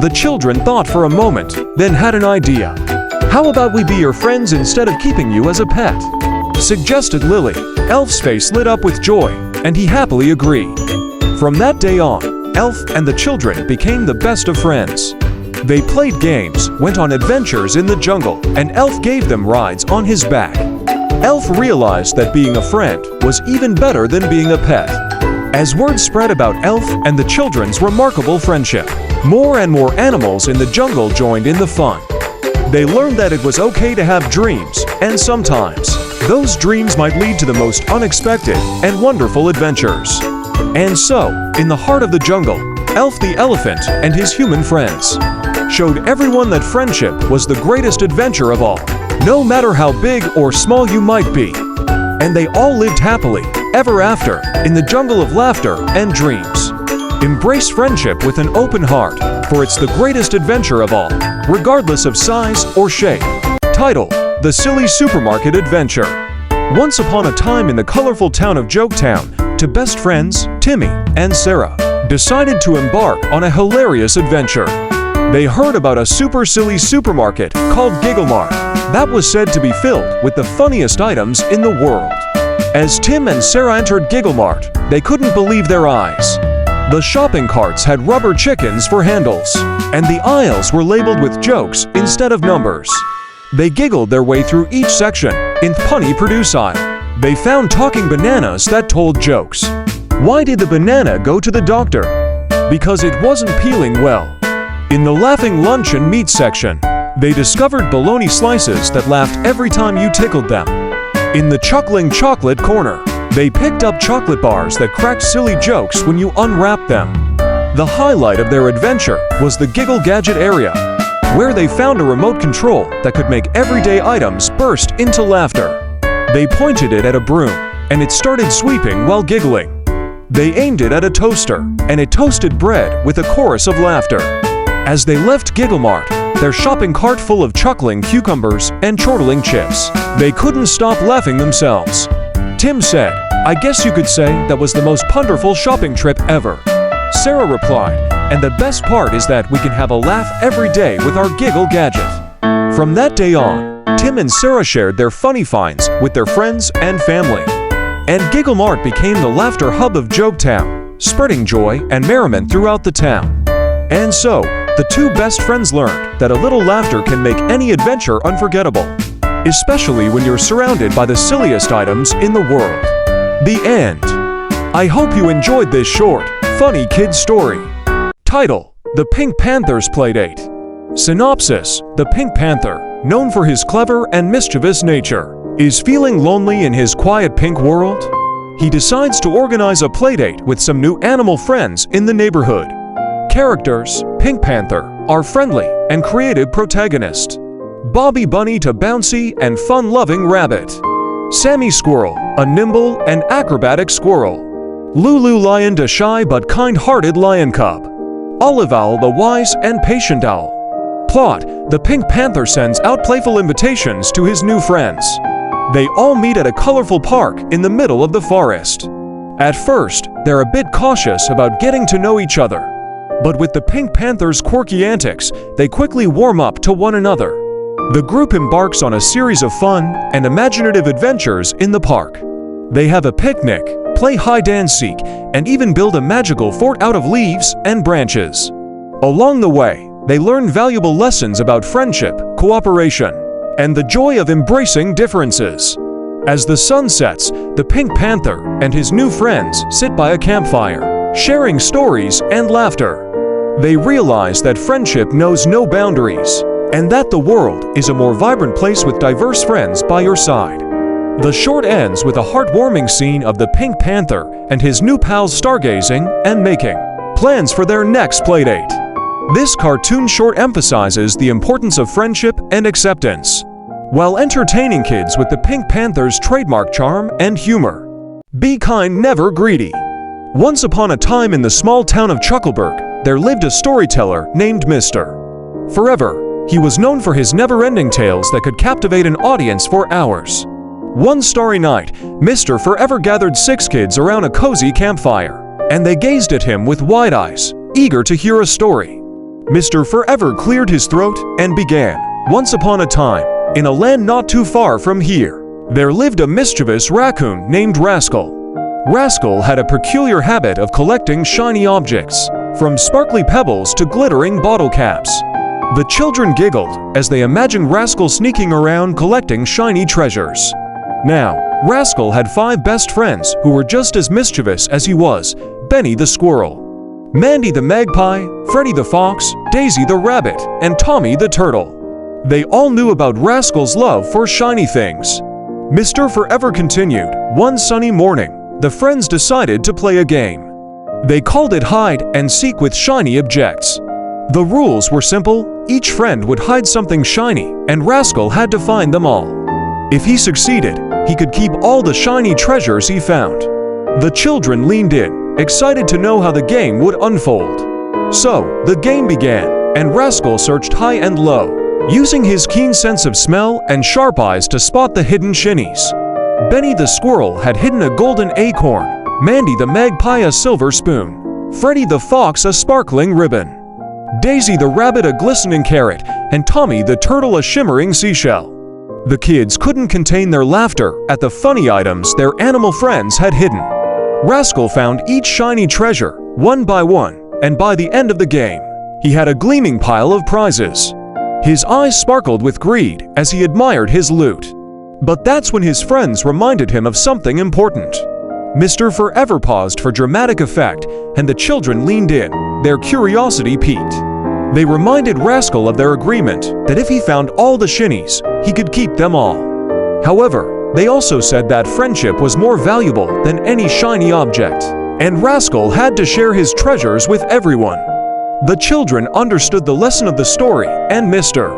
The children thought for a moment, then had an idea. "How about we be your friends instead of keeping you as a pet?" suggested Lily. Elf's face lit up with joy, and he happily agreed. From that day on, Elf and the children became the best of friends. They played games, went on adventures in the jungle, and Elf gave them rides on his back. Elf realized that being a friend was even better than being a pet. As word spread about Elf and the children's remarkable friendship, more and more animals in the jungle joined in the fun. They learned that it was okay to have dreams, and sometimes, those dreams might lead to the most unexpected and wonderful adventures. And so, in the heart of the jungle, Elf the elephant and his human friends showed everyone that friendship was the greatest adventure of all, no matter how big or small you might be. And they all lived happily, ever after, in the jungle of laughter and dreams. Embrace friendship with an open heart, for it's the greatest adventure of all, regardless of size or shape. Title: The Silly Supermarket Adventure. Once upon a time in the colorful town of Joketown, two best friends, Timmy and Sarah, decided to embark on a hilarious adventure. They heard about a super silly supermarket called Gigglemart that was said to be filled with the funniest items in the world. As Tim and Sarah entered Gigglemart, they couldn't believe their eyes. The shopping carts had rubber chickens for handles, and the aisles were labeled with jokes instead of numbers. They giggled their way through each section. In the punny produce aisle, they found talking bananas that told jokes. Why did the banana go to the doctor? Because it wasn't peeling well. In the laughing lunch and meat section, they discovered bologna slices that laughed every time you tickled them. In the chuckling chocolate corner, they picked up chocolate bars that cracked silly jokes when you unwrapped them. The highlight of their adventure was the Giggle Gadget area, where they found a remote control that could make everyday items burst into laughter. They pointed it at a broom, and it started sweeping while giggling. They aimed it at a toaster, and it toasted bread with a chorus of laughter. As they left Gigglemart, their shopping cart full of chuckling cucumbers and chortling chips, they couldn't stop laughing themselves. Tim said, "I guess you could say that was the most wonderful shopping trip ever." Sarah replied, "And the best part is that we can have a laugh every day with our Giggle Gadget." From that day on, Tim and Sarah shared their funny finds with their friends and family. And Gigglemart became the laughter hub of Joketown, spreading joy and merriment throughout the town. And so, the two best friends learned that a little laughter can make any adventure unforgettable, especially when you're surrounded by the silliest items in the world. The end. I hope you enjoyed this short, funny kid story. Title: The Pink Panther's Playdate. Synopsis: The Pink Panther, known for his clever and mischievous nature, is feeling lonely in his quiet pink world. He decides to organize a playdate with some new animal friends in the neighborhood. Characters: Pink Panther, our friendly and creative protagonist. Bobby Bunny to bouncy and fun-loving rabbit. Sammy Squirrel, a nimble and acrobatic squirrel. Lulu Lion to shy but kind-hearted lion cub. Olive Owl the wise and patient owl. Plot: the Pink Panther sends out playful invitations to his new friends. They all meet at a colorful park in the middle of the forest. At first, they're a bit cautious about getting to know each other. But with the Pink Panther's quirky antics, they quickly warm up to one another. The group embarks on a series of fun and imaginative adventures in the park. They have a picnic, play hide-and-seek, and even build a magical fort out of leaves and branches. Along the way, they learn valuable lessons about friendship, cooperation, and the joy of embracing differences. As the sun sets, the Pink Panther and his new friends sit by a campfire, sharing stories and laughter. They realize that friendship knows no boundaries, and that the world is a more vibrant place with diverse friends by your side. The short ends with a heartwarming scene of the Pink Panther and his new pals stargazing and making plans for their next playdate. This cartoon short emphasizes the importance of friendship and acceptance, while entertaining kids with the Pink Panther's trademark charm and humor. Be kind, never greedy. Once upon a time in the small town of Chuckleburg, there lived a storyteller named Mr. Forever. He was known for his never-ending tales that could captivate an audience for hours. One starry night, Mr. Forever gathered 6 kids around a cozy campfire, and they gazed at him with wide eyes, eager to hear a story. Mr. Forever cleared his throat and began. Once upon a time, in a land not too far from here, There lived a mischievous raccoon named Rascal. Rascal had a peculiar habit of collecting shiny objects, from sparkly pebbles to glittering bottle caps. The children giggled as they imagined Rascal sneaking around collecting shiny treasures. Now, Rascal had 5 best friends who were just as mischievous as he was: Benny the squirrel, Mandy the magpie, Freddy the fox, Daisy the rabbit, and Tommy the turtle. They all knew about Rascal's love for shiny things. Mr. Forever continued. One sunny morning, the friends decided to play a game. They called it hide and seek with shiny objects. The rules were simple. Each friend would hide something shiny, and Rascal had to find them all. If he succeeded, he could keep all the shiny treasures he found. The children leaned in, excited to know how the game would unfold. So, the game began, and Rascal searched high and low, using his keen sense of smell and sharp eyes to spot the hidden shinies. Benny the squirrel had hidden a golden acorn, Mandy the magpie a silver spoon, Freddy the fox a sparkling ribbon, Daisy the rabbit a glistening carrot, and Tommy the turtle a shimmering seashell. The kids couldn't contain their laughter at the funny items their animal friends had hidden. Rascal found each shiny treasure, one by one, and by the end of the game, he had a gleaming pile of prizes. His eyes sparkled with greed as he admired his loot. But that's when his friends reminded him of something important. Mr. Forever paused for dramatic effect, and the children leaned in, their curiosity piqued. They reminded Rascal of their agreement that if he found all the shinies, he could keep them all. However, they also said that friendship was more valuable than any shiny object, and Rascal had to share his treasures with everyone. The children understood the lesson of the story, and Mr.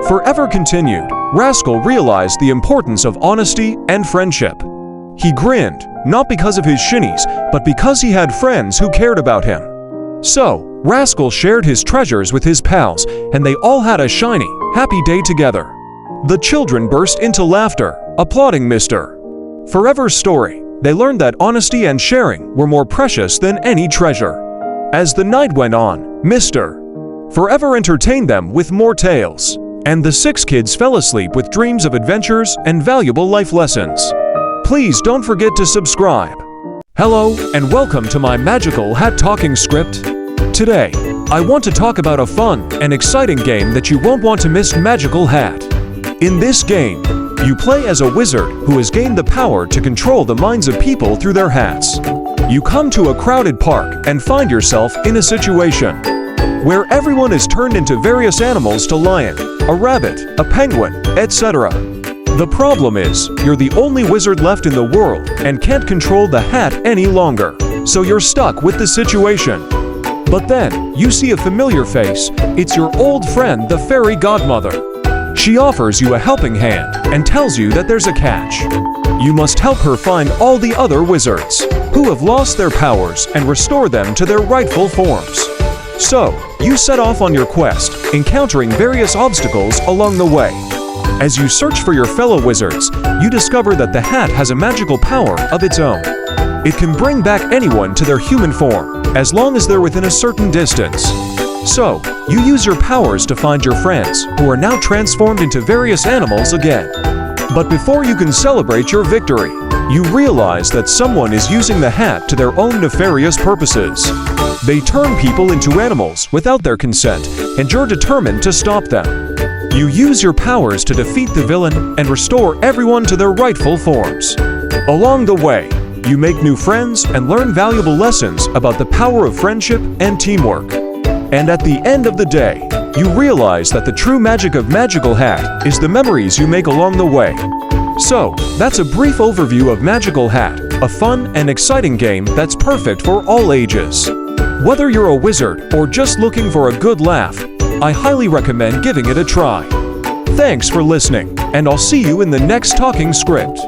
Forever continued. Rascal realized the importance of honesty and friendship. He grinned, not because of his shinies, but because he had friends who cared about him. So, Rascal shared his treasures with his pals, and they all had a shiny, happy day together. The children burst into laughter, applauding Mr. Forever's story. They learned that honesty and sharing were more precious than any treasure. As the night went on, Mr. Forever entertained them with more tales, and the 6 kids fell asleep with dreams of adventures and valuable life lessons. Please don't forget to subscribe. Hello, and welcome to my magical hat talking script. Today, I want to talk about a fun and exciting game that you won't want to miss: Magical Hat. In this game, you play as a wizard who has gained the power to control the minds of people through their hats. You come to a crowded park and find yourself in a situation where everyone is turned into various animals: to lion, a rabbit, a penguin, etc. The problem is, you're the only wizard left in the world and can't control the hat any longer, so you're stuck with the situation. But then, you see a familiar face. It's your old friend, the fairy godmother. She offers you a helping hand and tells you that there's a catch. You must help her find all the other wizards who have lost their powers and restore them to their rightful forms. So, you set off on your quest, encountering various obstacles along the way. As you search for your fellow wizards, you discover that the hat has a magical power of its own. It can bring back anyone to their human form, as long as they're within a certain distance. So, you use your powers to find your friends, who are now transformed into various animals again. But before you can celebrate your victory, you realize that someone is using the hat to their own nefarious purposes. They turn people into animals without their consent, and you're determined to stop them. You use your powers to defeat the villain and restore everyone to their rightful forms. Along the way, you make new friends and learn valuable lessons about the power of friendship and teamwork. And at the end of the day, you realize that the true magic of Magical Hat is the memories you make along the way. So, that's a brief overview of Magical Hat, a fun and exciting game that's perfect for all ages. Whether you're a wizard or just looking for a good laugh, I highly recommend giving it a try. Thanks for listening, and I'll see you in the next talking script.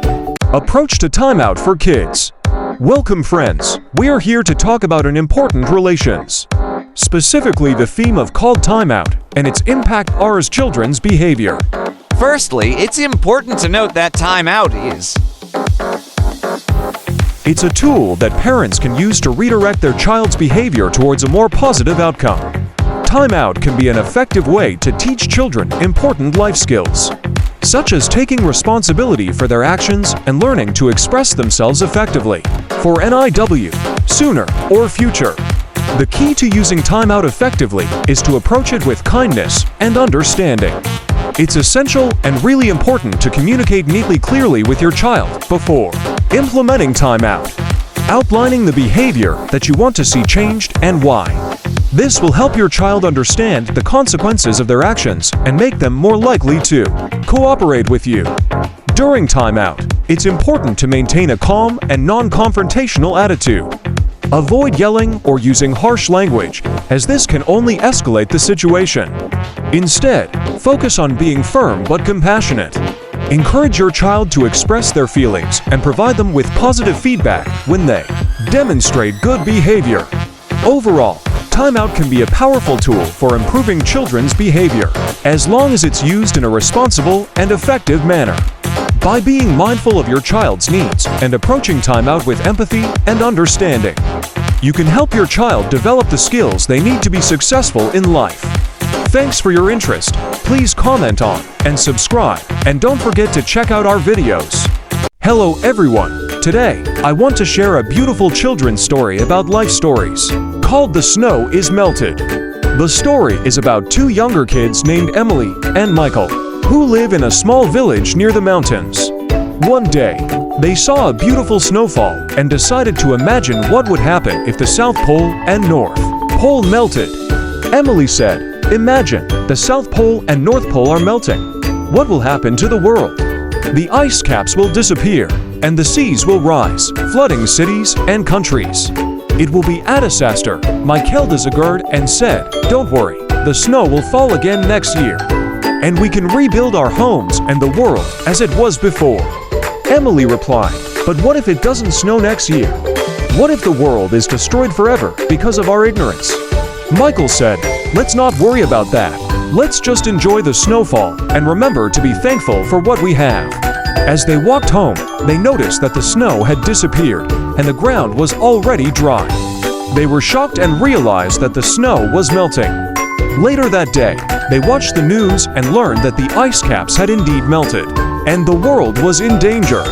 Approach to timeout for kids. Welcome, friends. We are here to talk about an important relations. Specifically the theme of called timeout and its impact on children's behavior. Firstly, it's important to note that timeout is It's a tool that parents can use to redirect their child's behavior towards a more positive outcome. Timeout can be an effective way to teach children important life skills. such as taking responsibility for their actions and learning to express themselves effectively. For NIW, sooner or future. The key to using timeout effectively is to approach it with kindness and understanding. It's essential and really important to communicate neatly clearly with your child before implementing timeout, outlining the behavior that you want to see changed and why. This will help your child understand the consequences of their actions and make them more likely to cooperate with you. During timeout, it's important to maintain a calm and non-confrontational attitude. Avoid yelling or using harsh language, as this can only escalate the situation. Instead, focus on being firm but compassionate. Encourage your child to express their feelings and provide them with positive feedback when they demonstrate good behavior. Overall, timeout can be a powerful tool for improving children's behavior, as long as it's used in a responsible and effective manner. By being mindful of your child's needs and approaching timeout with empathy and understanding, you can help your child develop the skills they need to be successful in life. Thanks for your interest. Please comment on and subscribe, and don't forget to check out our videos. Hello everyone. Today, I want to share a beautiful children's story about life stories, called The Snow is Melted. The story is about two younger kids named Emily and Michael, who live in a small village near the mountains. One day, they saw a beautiful snowfall and decided to imagine what would happen if the South Pole and North Pole melted. Emily said, "Imagine, the South Pole and North Pole are melting. What will happen to the world? The ice caps will disappear, and the seas will rise, flooding cities and countries. It will be a disaster." Michael disagreed and said, "Don't worry, the snow will fall again next year, and we can rebuild our homes and the world as it was before." Emily replied, "But what if it doesn't snow next year? What if the world is destroyed forever because of our ignorance?" Michael said, "Let's not worry about that. Let's just enjoy the snowfall and remember to be thankful for what we have." As they walked home, they noticed that the snow had disappeared and the ground was already dry. They were shocked and realized that the snow was melting. Later that day, they watched the news and learned that the ice caps had indeed melted, and the world was in danger.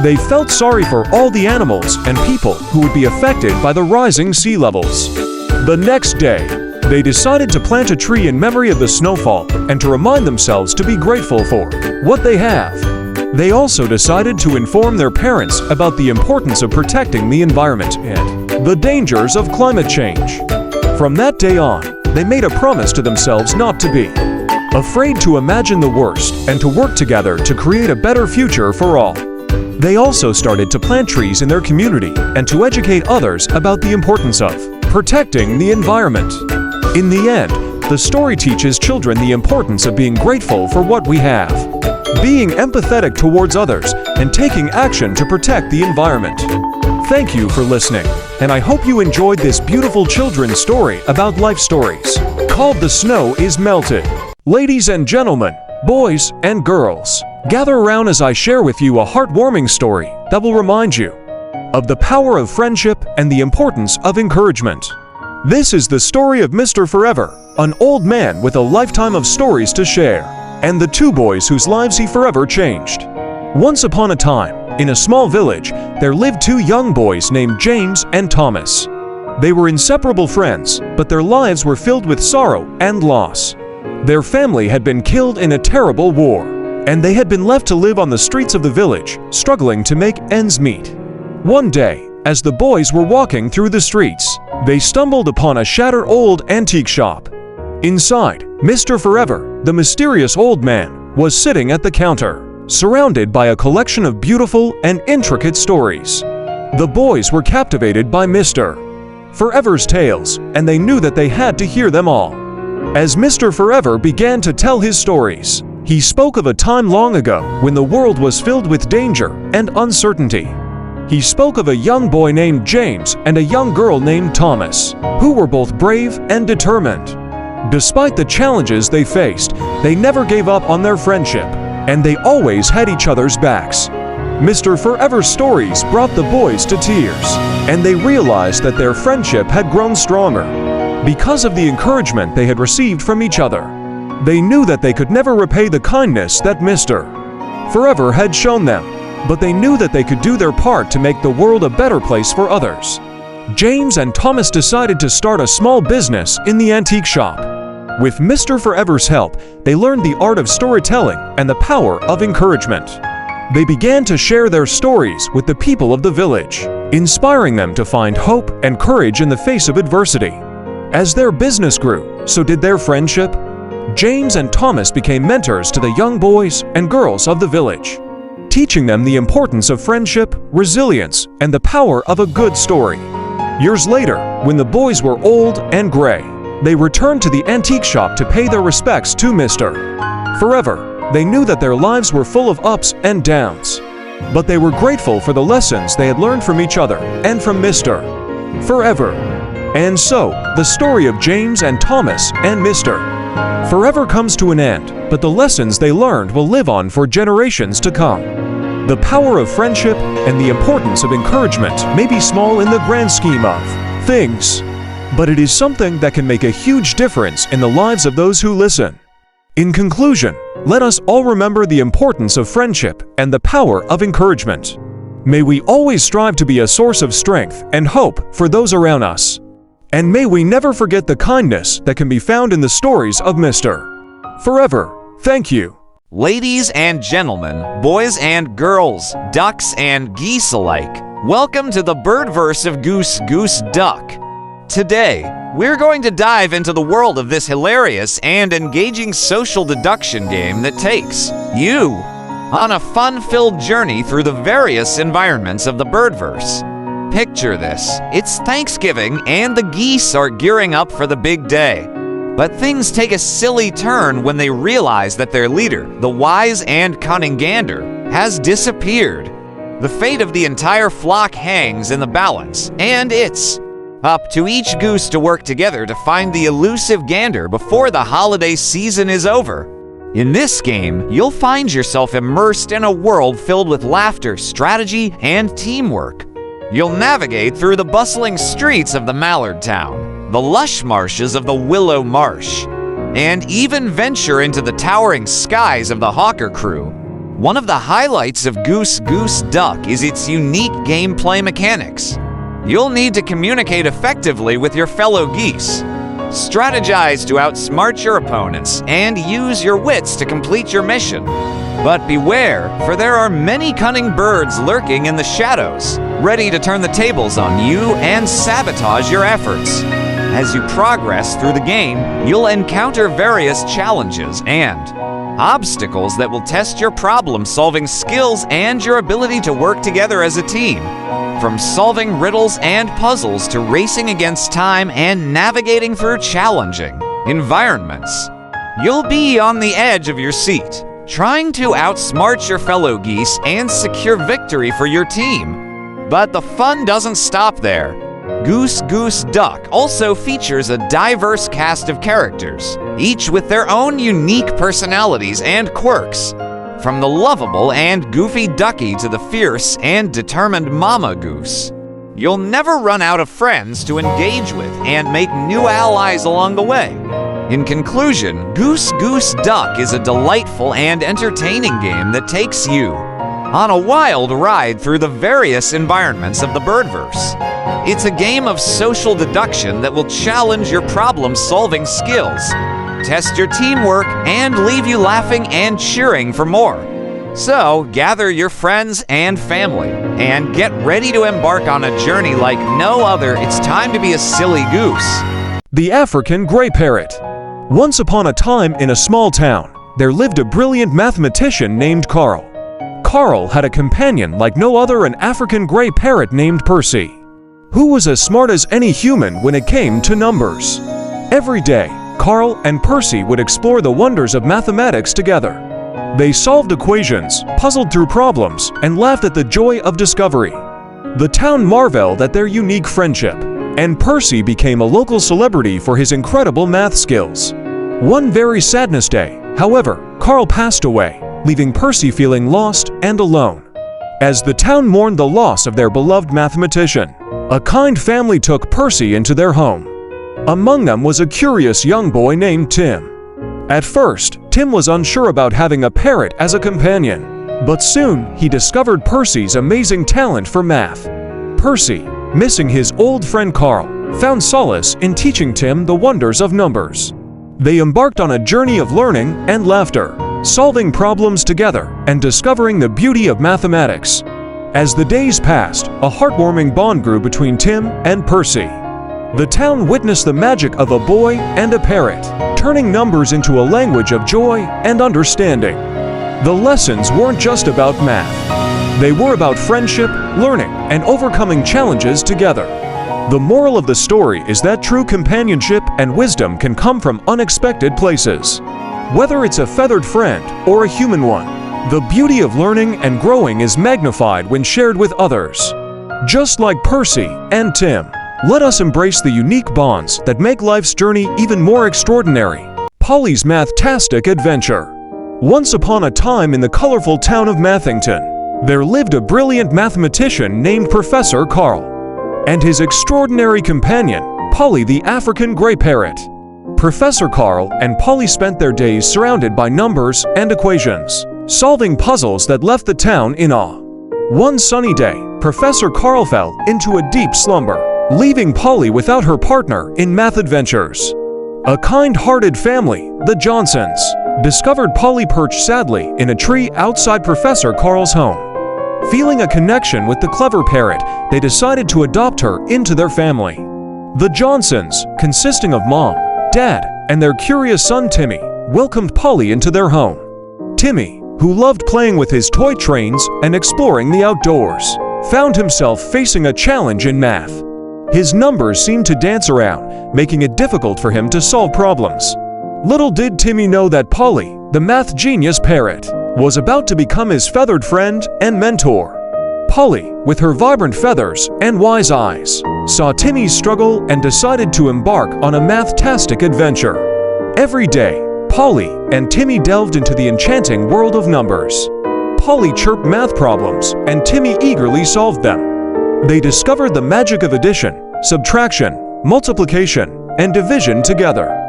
They felt sorry for all the animals and people who would be affected by the rising sea levels. The next day, they decided to plant a tree in memory of the snowfall and to remind themselves to be grateful for what they have. They also decided to inform their parents about the importance of protecting the environment and the dangers of climate change. From that day on, they made a promise to themselves not to be afraid to imagine the worst and to work together to create a better future for all. They also started to plant trees in their community and to educate others about the importance of protecting the environment. In the end, the story teaches children the importance of being grateful for what we have, being empathetic towards others, and taking action to protect the environment. Thank you for listening, and I hope you enjoyed this beautiful children's story about life stories, called The Snow is Melted. Ladies and gentlemen, boys and girls, gather around as I share with you a heartwarming story that will remind you of the power of friendship and the importance of encouragement. This is the story of Mr. Forever, an old man with a lifetime of stories to share, and the two boys whose lives he forever changed. Once upon a time, in a small village, there lived two young boys named James and Thomas. They were inseparable friends, but their lives were filled with sorrow and loss. Their family had been killed in a terrible war, and they had been left to live on the streets of the village, struggling to make ends meet. One day, as the boys were walking through the streets, they stumbled upon a shattered old antique shop. Inside, Mr. Forever, the mysterious old man, was sitting at the counter, surrounded by a collection of beautiful and intricate stories. The boys were captivated by Mr. Forever's tales, and they knew that they had to hear them all. As Mr. Forever began to tell his stories, he spoke of a time long ago when the world was filled with danger and uncertainty. He spoke of a young boy named James and a young girl named Thomas, who were both brave and determined. Despite the challenges they faced, they never gave up on their friendship, and they always had each other's backs. Mr. Forever's stories brought the boys to tears, and they realized that their friendship had grown stronger because of the encouragement they had received from each other. They knew that they could never repay the kindness that Mr. Forever had shown them, but they knew that they could do their part to make the world a better place for others. James and Thomas decided to start a small business in the antique shop. With Mr. Forever's help, they learned the art of storytelling and the power of encouragement. They began to share their stories with the people of the village, inspiring them to find hope and courage in the face of adversity. As their business grew, so did their friendship. James and Thomas became mentors to the young boys and girls of the village, teaching them the importance of friendship, resilience, and the power of a good story. Years later, when the boys were old and gray, they returned to the antique shop to pay their respects to Mr. Forever. They knew that their lives were full of ups and downs, but they were grateful for the lessons they had learned from each other and from Mr. Forever. And so, the story of James and Thomas and Mr. Forever comes to an end, but the lessons they learned will live on for generations to come. The power of friendship and the importance of encouragement may be small in the grand scheme of things, but it is something that can make a huge difference in the lives of those who listen. In conclusion, let us all remember the importance of friendship and the power of encouragement. May we always strive to be a source of strength and hope for those around us. And may we never forget the kindness that can be found in the stories of Mr. Forever. Thank you. Ladies and gentlemen, boys and girls, ducks and geese alike, welcome to the birdverse of Goose Goose Duck. Today, we're going to dive into the world of this hilarious and engaging social deduction game that takes you on a fun-filled journey through the various environments of the birdverse. Picture this. It's Thanksgiving and the geese are gearing up for the big day. But things take a silly turn when they realize that their leader, the wise and cunning gander, has disappeared. The fate of the entire flock hangs in the balance, and it's up to each goose to work together to find the elusive gander before the holiday season is over. In this game, you'll find yourself immersed in a world filled with laughter, strategy, and teamwork. You'll navigate through the bustling streets of the Mallard Town, the lush marshes of the Willow Marsh, and even venture into the towering skies of the Hawker Crew. One of the highlights of Goose Goose Duck is its unique gameplay mechanics. You'll need to communicate effectively with your fellow geese, strategize to outsmart your opponents, and use your wits to complete your mission. But beware, for there are many cunning birds lurking in the shadows, ready to turn the tables on you and sabotage your efforts. As you progress through the game, you'll encounter various challenges and obstacles that will test your problem-solving skills and your ability to work together as a team. From solving riddles and puzzles to racing against time and navigating through challenging environments, you'll be on the edge of your seat, trying to outsmart your fellow geese and secure victory for your team. But the fun doesn't stop there. Goose Goose Duck also features a diverse cast of characters, each with their own unique personalities and quirks. From the lovable and goofy Ducky to the fierce and determined Mama Goose. You'll never run out of friends to engage with and make new allies along the way. In conclusion, Goose Goose Duck is a delightful and entertaining game that takes you on a wild ride through the various environments of the birdverse. It's a game of social deduction that will challenge your problem-solving skills, test your teamwork, and leave you laughing and cheering for more. So, gather your friends and family, and get ready to embark on a journey like no other. It's time to be a silly goose. The African Gray Parrot. Once upon a time in a small town, there lived a brilliant mathematician named Carl. Carl had a companion like no other, an African gray parrot named Percy, who was as smart as any human when it came to numbers. Every day, Carl and Percy would explore the wonders of mathematics together. They solved equations, puzzled through problems, and laughed at the joy of discovery. The town marveled at their unique friendship, and Percy became a local celebrity for his incredible math skills. One very sadness day, however, Carl passed away, leaving Percy feeling lost and alone. As the town mourned the loss of their beloved mathematician, a kind family took Percy into their home. Among them was a curious young boy named Tim. At first, Tim was unsure about having a parrot as a companion, but soon he discovered Percy's amazing talent for math. Percy, missing his old friend Carl, found solace in teaching Tim the wonders of numbers. They embarked on a journey of learning and laughter, solving problems together and discovering the beauty of mathematics. As the days passed, a heartwarming bond grew between Tim and Percy. The town witnessed the magic of a boy and a parrot, turning numbers into a language of joy and understanding. The lessons weren't just about math. They were about friendship, learning, and overcoming challenges together. The moral of the story is that true companionship and wisdom can come from unexpected places. Whether it's a feathered friend or a human one, the beauty of learning and growing is magnified when shared with others. Just like Percy and Tim, let us embrace the unique bonds that make life's journey even more extraordinary. Polly's Math-tastic Adventure. Once upon a time in the colorful town of Mathington, there lived a brilliant mathematician named Professor Carl, and his extraordinary companion, Polly the African gray parrot. Professor Carl and Polly spent their days surrounded by numbers and equations, solving puzzles that left the town in awe. One sunny day, Professor Carl fell into a deep slumber, leaving Polly without her partner in math adventures. A kind-hearted family, the Johnsons, discovered Polly perched sadly in a tree outside Professor Carl's home. Feeling a connection with the clever parrot, they decided to adopt her into their family. The Johnsons, consisting of Mom, Dad, and their curious son Timmy, welcomed Polly into their home. Timmy, who loved playing with his toy trains and exploring the outdoors, found himself facing a challenge in math. His numbers seemed to dance around, making it difficult for him to solve problems. Little did Timmy know that Polly, the math genius parrot, was about to become his feathered friend and mentor. Polly, with her vibrant feathers and wise eyes, saw Timmy's struggle and decided to embark on a math-tastic adventure. Every day, Polly and Timmy delved into the enchanting world of numbers. Polly chirped math problems, and Timmy eagerly solved them. They discovered the magic of addition, subtraction, multiplication, and division together.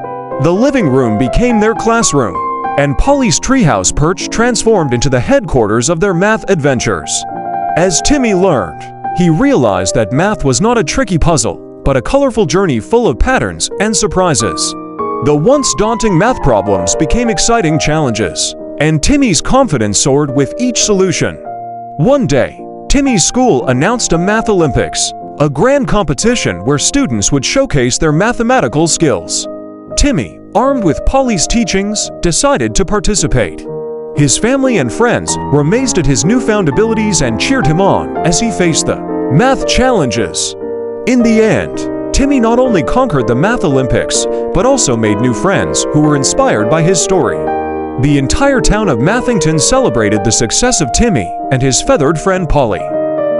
The living room became their classroom, and Polly's treehouse perch transformed into the headquarters of their math adventures. As Timmy learned, he realized that math was not a tricky puzzle, but a colorful journey full of patterns and surprises. The once daunting math problems became exciting challenges, and Timmy's confidence soared with each solution. One day, Timmy's school announced a Math Olympics, a grand competition where students would showcase their mathematical skills. Timmy, armed with Polly's teachings, decided to participate. His family and friends were amazed at his newfound abilities and cheered him on as he faced the math challenges. In the end, Timmy not only conquered the Math Olympics, but also made new friends who were inspired by his story. The entire town of Mathington celebrated the success of Timmy and his feathered friend Polly.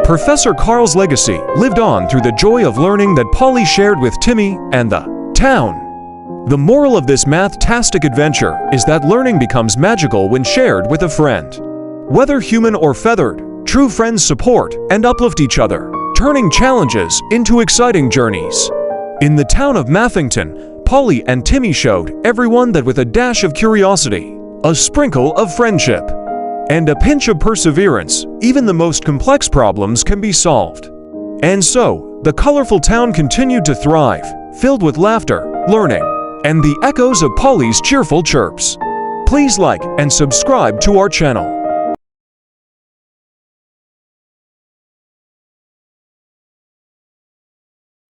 Professor Carl's legacy lived on through the joy of learning that Polly shared with Timmy and the town. The moral of this math-tastic adventure is that learning becomes magical when shared with a friend. Whether human or feathered, true friends support and uplift each other, turning challenges into exciting journeys. In the town of Mathington, Polly and Timmy showed everyone that with a dash of curiosity, a sprinkle of friendship, and a pinch of perseverance, even the most complex problems can be solved. And so, the colorful town continued to thrive, filled with laughter, learning, and the echoes of Polly's cheerful chirps. Please like and subscribe to our channel.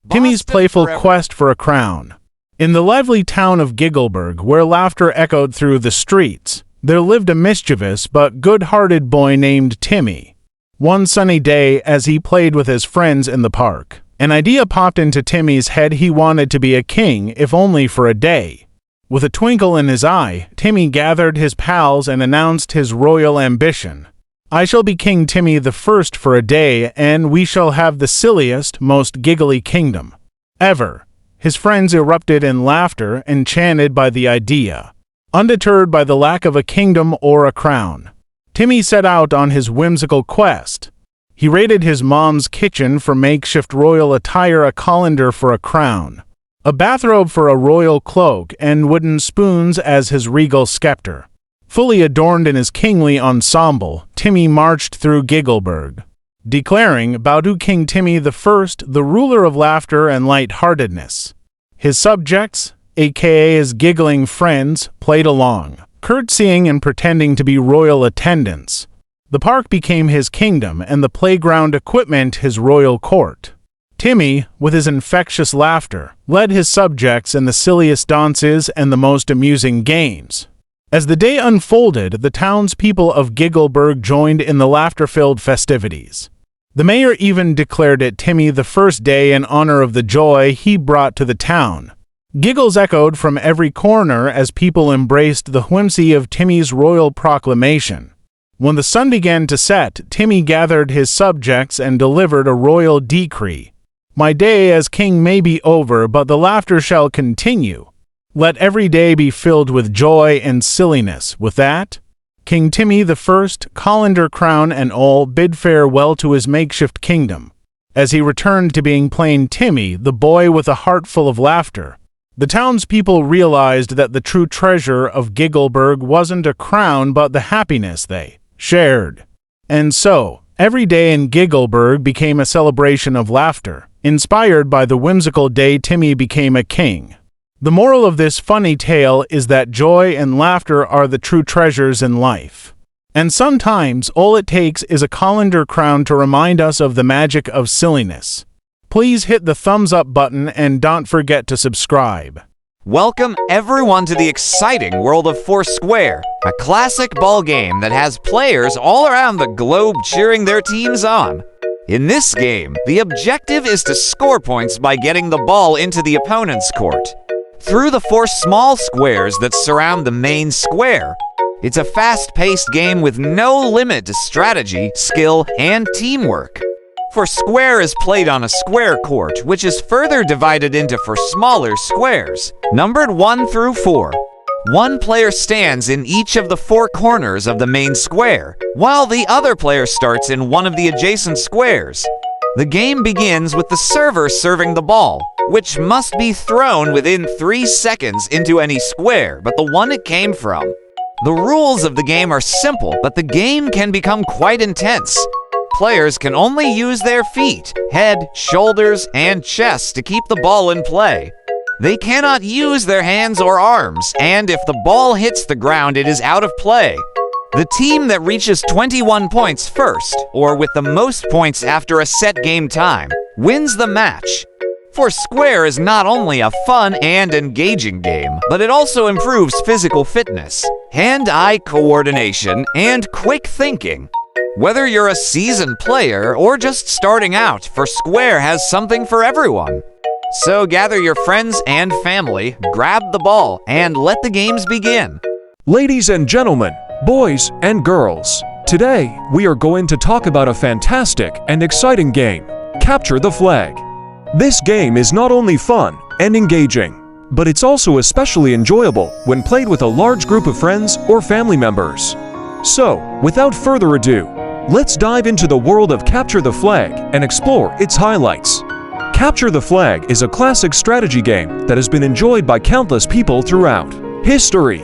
Timmy's playful quest for a crown. In the lively town of Giggleburg, where laughter echoed through the streets, there lived a mischievous but good-hearted boy named Timmy. One sunny day, as he played with his friends in the park, an idea popped into Timmy's head. He wanted to be a king, if only for a day. With a twinkle in his eye, Timmy gathered his pals and announced his royal ambition. "I shall be King Timmy the First for a day, and we shall have the silliest, most giggly kingdom ever." His friends erupted in laughter, enchanted by the idea. Undeterred by the lack of a kingdom or a crown, Timmy set out on his whimsical quest. He raided his mom's kitchen for makeshift royal attire, a colander for a crown, a bathrobe for a royal cloak, and wooden spoons as his regal scepter. Fully adorned in his kingly ensemble, Timmy marched through Giggleburg, declaring Baudu King Timmy the First, the ruler of laughter and light-heartedness. His subjects, aka his giggling friends, played along, curtsying and pretending to be royal attendants. The park became his kingdom and the playground equipment his royal court. Timmy, with his infectious laughter, led his subjects in the silliest dances and the most amusing games. As the day unfolded, the townspeople of Giggleburg joined in the laughter-filled festivities. The mayor even declared it Timmy the First Day in honor of the joy he brought to the town. Giggles echoed from every corner as people embraced the whimsy of Timmy's royal proclamation. When the sun began to set, Timmy gathered his subjects and delivered a royal decree. My day as king may be over, but the laughter shall continue. Let every day be filled with joy and silliness. With that, King Timmy the First, colander crown and all, bid farewell to his makeshift kingdom. As he returned to being plain Timmy, the boy with a heart full of laughter, the townspeople realized that the true treasure of Giggleburg wasn't a crown but the happiness they shared. And so, every day in Giggleburg became a celebration of laughter, inspired by the whimsical day Timmy became a king. The moral of this funny tale is that joy and laughter are the true treasures in life. And sometimes all it takes is a colander crown to remind us of the magic of silliness. Please hit the thumbs up button and don't forget to subscribe. Welcome everyone to the exciting world of Foursquare, a classic ball game that has players all around the globe cheering their teams on. In this game, the objective is to score points by getting the ball into the opponent's court through the 4 small squares that surround the main square. It's a fast-paced game with no limit to strategy, skill, and teamwork. Foursquare is played on a square court, which is further divided into 4 smaller squares, numbered 1 through 4. One player stands in each of the 4 corners of the main square, while the other player starts in one of the adjacent squares. The game begins with the server serving the ball, which must be thrown within 3 seconds into any square but the one it came from. The rules of the game are simple, but the game can become quite intense. Players can only use their feet, head, shoulders, and chest to keep the ball in play. They cannot use their hands or arms, and if the ball hits the ground, it is out of play. The team that reaches 21 points first, or with the most points after a set game time, wins the match. Foursquare is not only a fun and engaging game, but it also improves physical fitness, hand-eye coordination, and quick thinking. Whether you're a seasoned player or just starting out, Foursquare has something for everyone. So gather your friends and family, grab the ball, and let the games begin. Ladies and gentlemen, boys and girls, today we are going to talk about a fantastic and exciting game, Capture the Flag. This game is not only fun and engaging, but it's also especially enjoyable when played with a large group of friends or family members. So, without further ado, let's dive into the world of Capture the Flag and explore its highlights. Capture the Flag is a classic strategy game that has been enjoyed by countless people throughout history.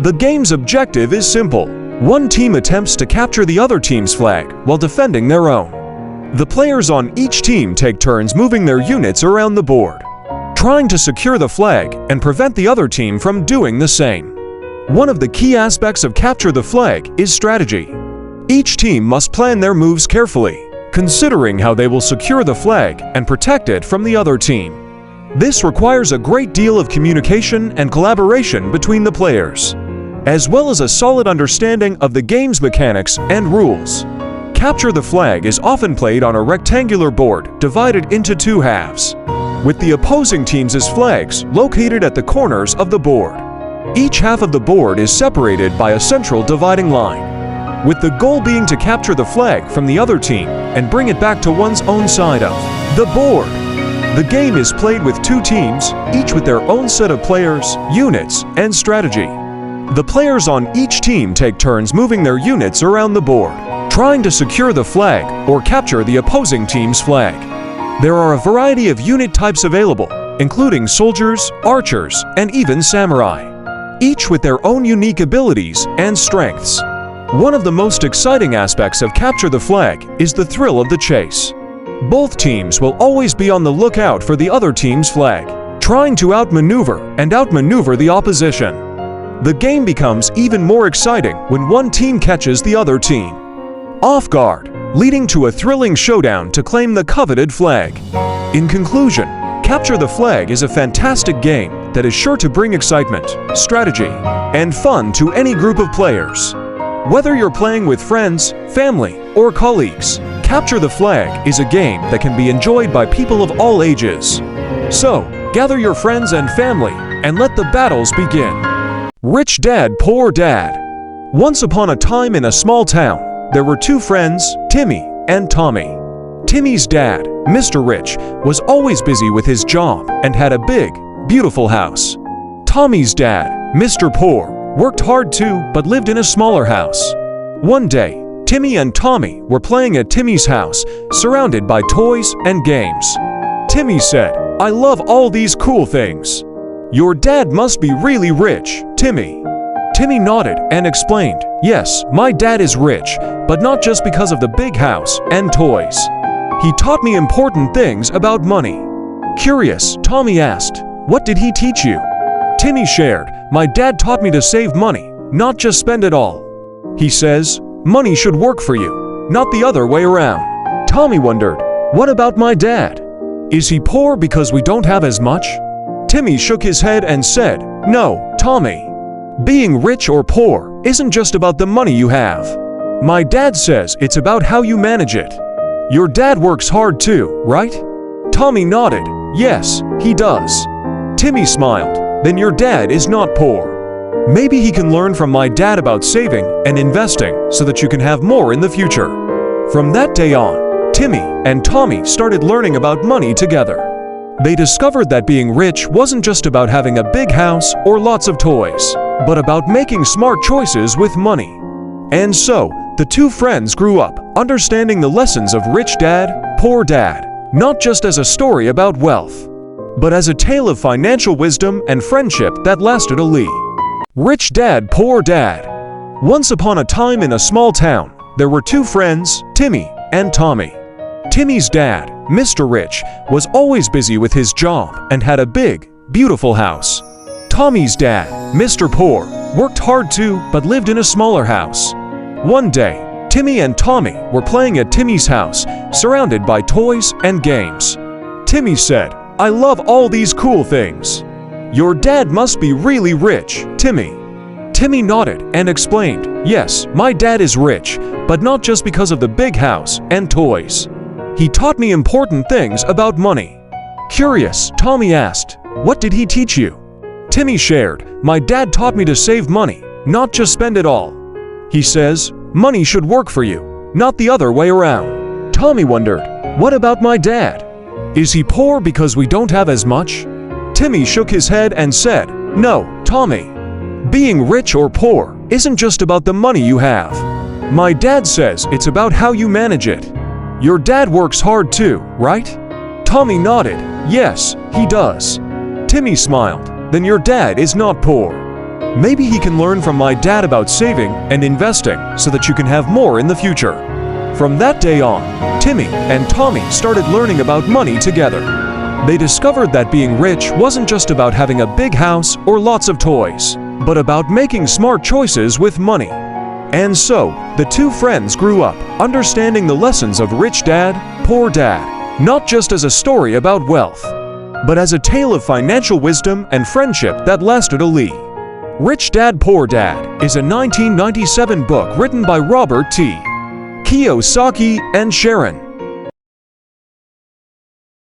The game's objective is simple. One team attempts to capture the other team's flag while defending their own. The players on each team take turns moving their units around the board, trying to secure the flag and prevent the other team from doing the same. One of the key aspects of Capture the Flag is strategy. Each team must plan their moves carefully, considering how they will secure the flag and protect it from the other team. This requires a great deal of communication and collaboration between the players, as well as a solid understanding of the game's mechanics and rules. Capture the Flag is often played on a rectangular board divided into 2 halves, with the opposing teams' flags located at the corners of the board. Each half of the board is separated by a central dividing line, with the goal being to capture the flag from the other team and bring it back to one's own side of the board. The game is played with 2 teams, each with their own set of players, units, and strategy. The players on each team take turns moving their units around the board, trying to secure the flag or capture the opposing team's flag. There are a variety of unit types available, including soldiers, archers, and even samurai, each with their own unique abilities and strengths. One of the most exciting aspects of Capture the Flag is the thrill of the chase. Both teams will always be on the lookout for the other team's flag, trying to outmaneuver the opposition. The game becomes even more exciting when one team catches the other team off guard, leading to a thrilling showdown to claim the coveted flag. In conclusion, Capture the Flag is a fantastic game that is sure to bring excitement, strategy, and fun to any group of players. Whether you're playing with friends, family, or colleagues, Capture the Flag is a game that can be enjoyed by people of all ages. So, gather your friends and family and let the battles begin. Rich Dad, Poor Dad. Once upon a time in a small town, there were two friends, Timmy and Tommy. Timmy's dad, Mr. Rich, was always busy with his job and had a big, beautiful house. Tommy's dad, Mr. Poor, worked hard too but lived in a smaller house. One day, Timmy and Tommy were playing at Timmy's house, surrounded by toys and games. Timmy said, "I love all these cool things." "Your dad must be really rich, Timmy." Timmy nodded and explained, "Yes, my dad is rich, but not just because of the big house and toys. He taught me important things about money." Curious, Tommy asked, "What did he teach you?" Timmy shared, "My dad taught me to save money, not just spend it all. He says, money should work for you, not the other way around." Tommy wondered, "What about my dad? Is he poor because we don't have as much?" Timmy shook his head and said, "No, Tommy. Being rich or poor isn't just about the money you have. My dad says it's about how you manage it. Your dad works hard too, right?" Tommy nodded, "Yes, he does." Timmy smiled, "Then your dad is not poor. Maybe he can learn from my dad about saving and investing so that you can have more in the future." From that day on, Timmy and Tommy started learning about money together. They discovered that being rich wasn't just about having a big house or lots of toys, but about making smart choices with money. And so, the two friends grew up, understanding the lessons of Rich Dad, Poor Dad, not just as a story about wealth, but as a tale of financial wisdom and friendship that lasted a li. Rich Dad, Poor Dad. Once upon a time in a small town, there were two friends, Timmy and Tommy. Timmy's dad, Mr. Rich, was always busy with his job and had a big, beautiful house. Tommy's dad, Mr. Poor, worked hard too but lived in a smaller house. One day, Timmy and Tommy were playing at Timmy's house, surrounded by toys and games. Timmy said, "I love all these cool things. Your dad must be really rich, Timmy." Timmy nodded and explained, "Yes, my dad is rich, but not just because of the big house and toys. He taught me important things about money." Curious, Tommy asked, "What did he teach you?" Timmy shared, "My dad taught me to save money, not just spend it all. He says, money should work for you, not the other way around." Tommy wondered, "What about my dad? Is he poor because we don't have as much?" Timmy shook his head and said, "No, Tommy. Being rich or poor isn't just about the money you have. My dad says it's about how you manage it. Your dad works hard too, right?" Tommy nodded, "Yes, he does." Timmy smiled, "Then your dad is not poor. Maybe he can learn from my dad about saving and investing so that you can have more in the future." From that day on, Timmy and Tommy started learning about money together. They discovered that being rich wasn't just about having a big house or lots of toys, but about making smart choices with money. And so, the two friends grew up, understanding the lessons of Rich Dad, Poor Dad, not just as a story about wealth, but as a tale of financial wisdom and friendship that lasted a li. Rich Dad, Poor Dad is a 1997 book written by Robert T. Kiyosaki and Sharon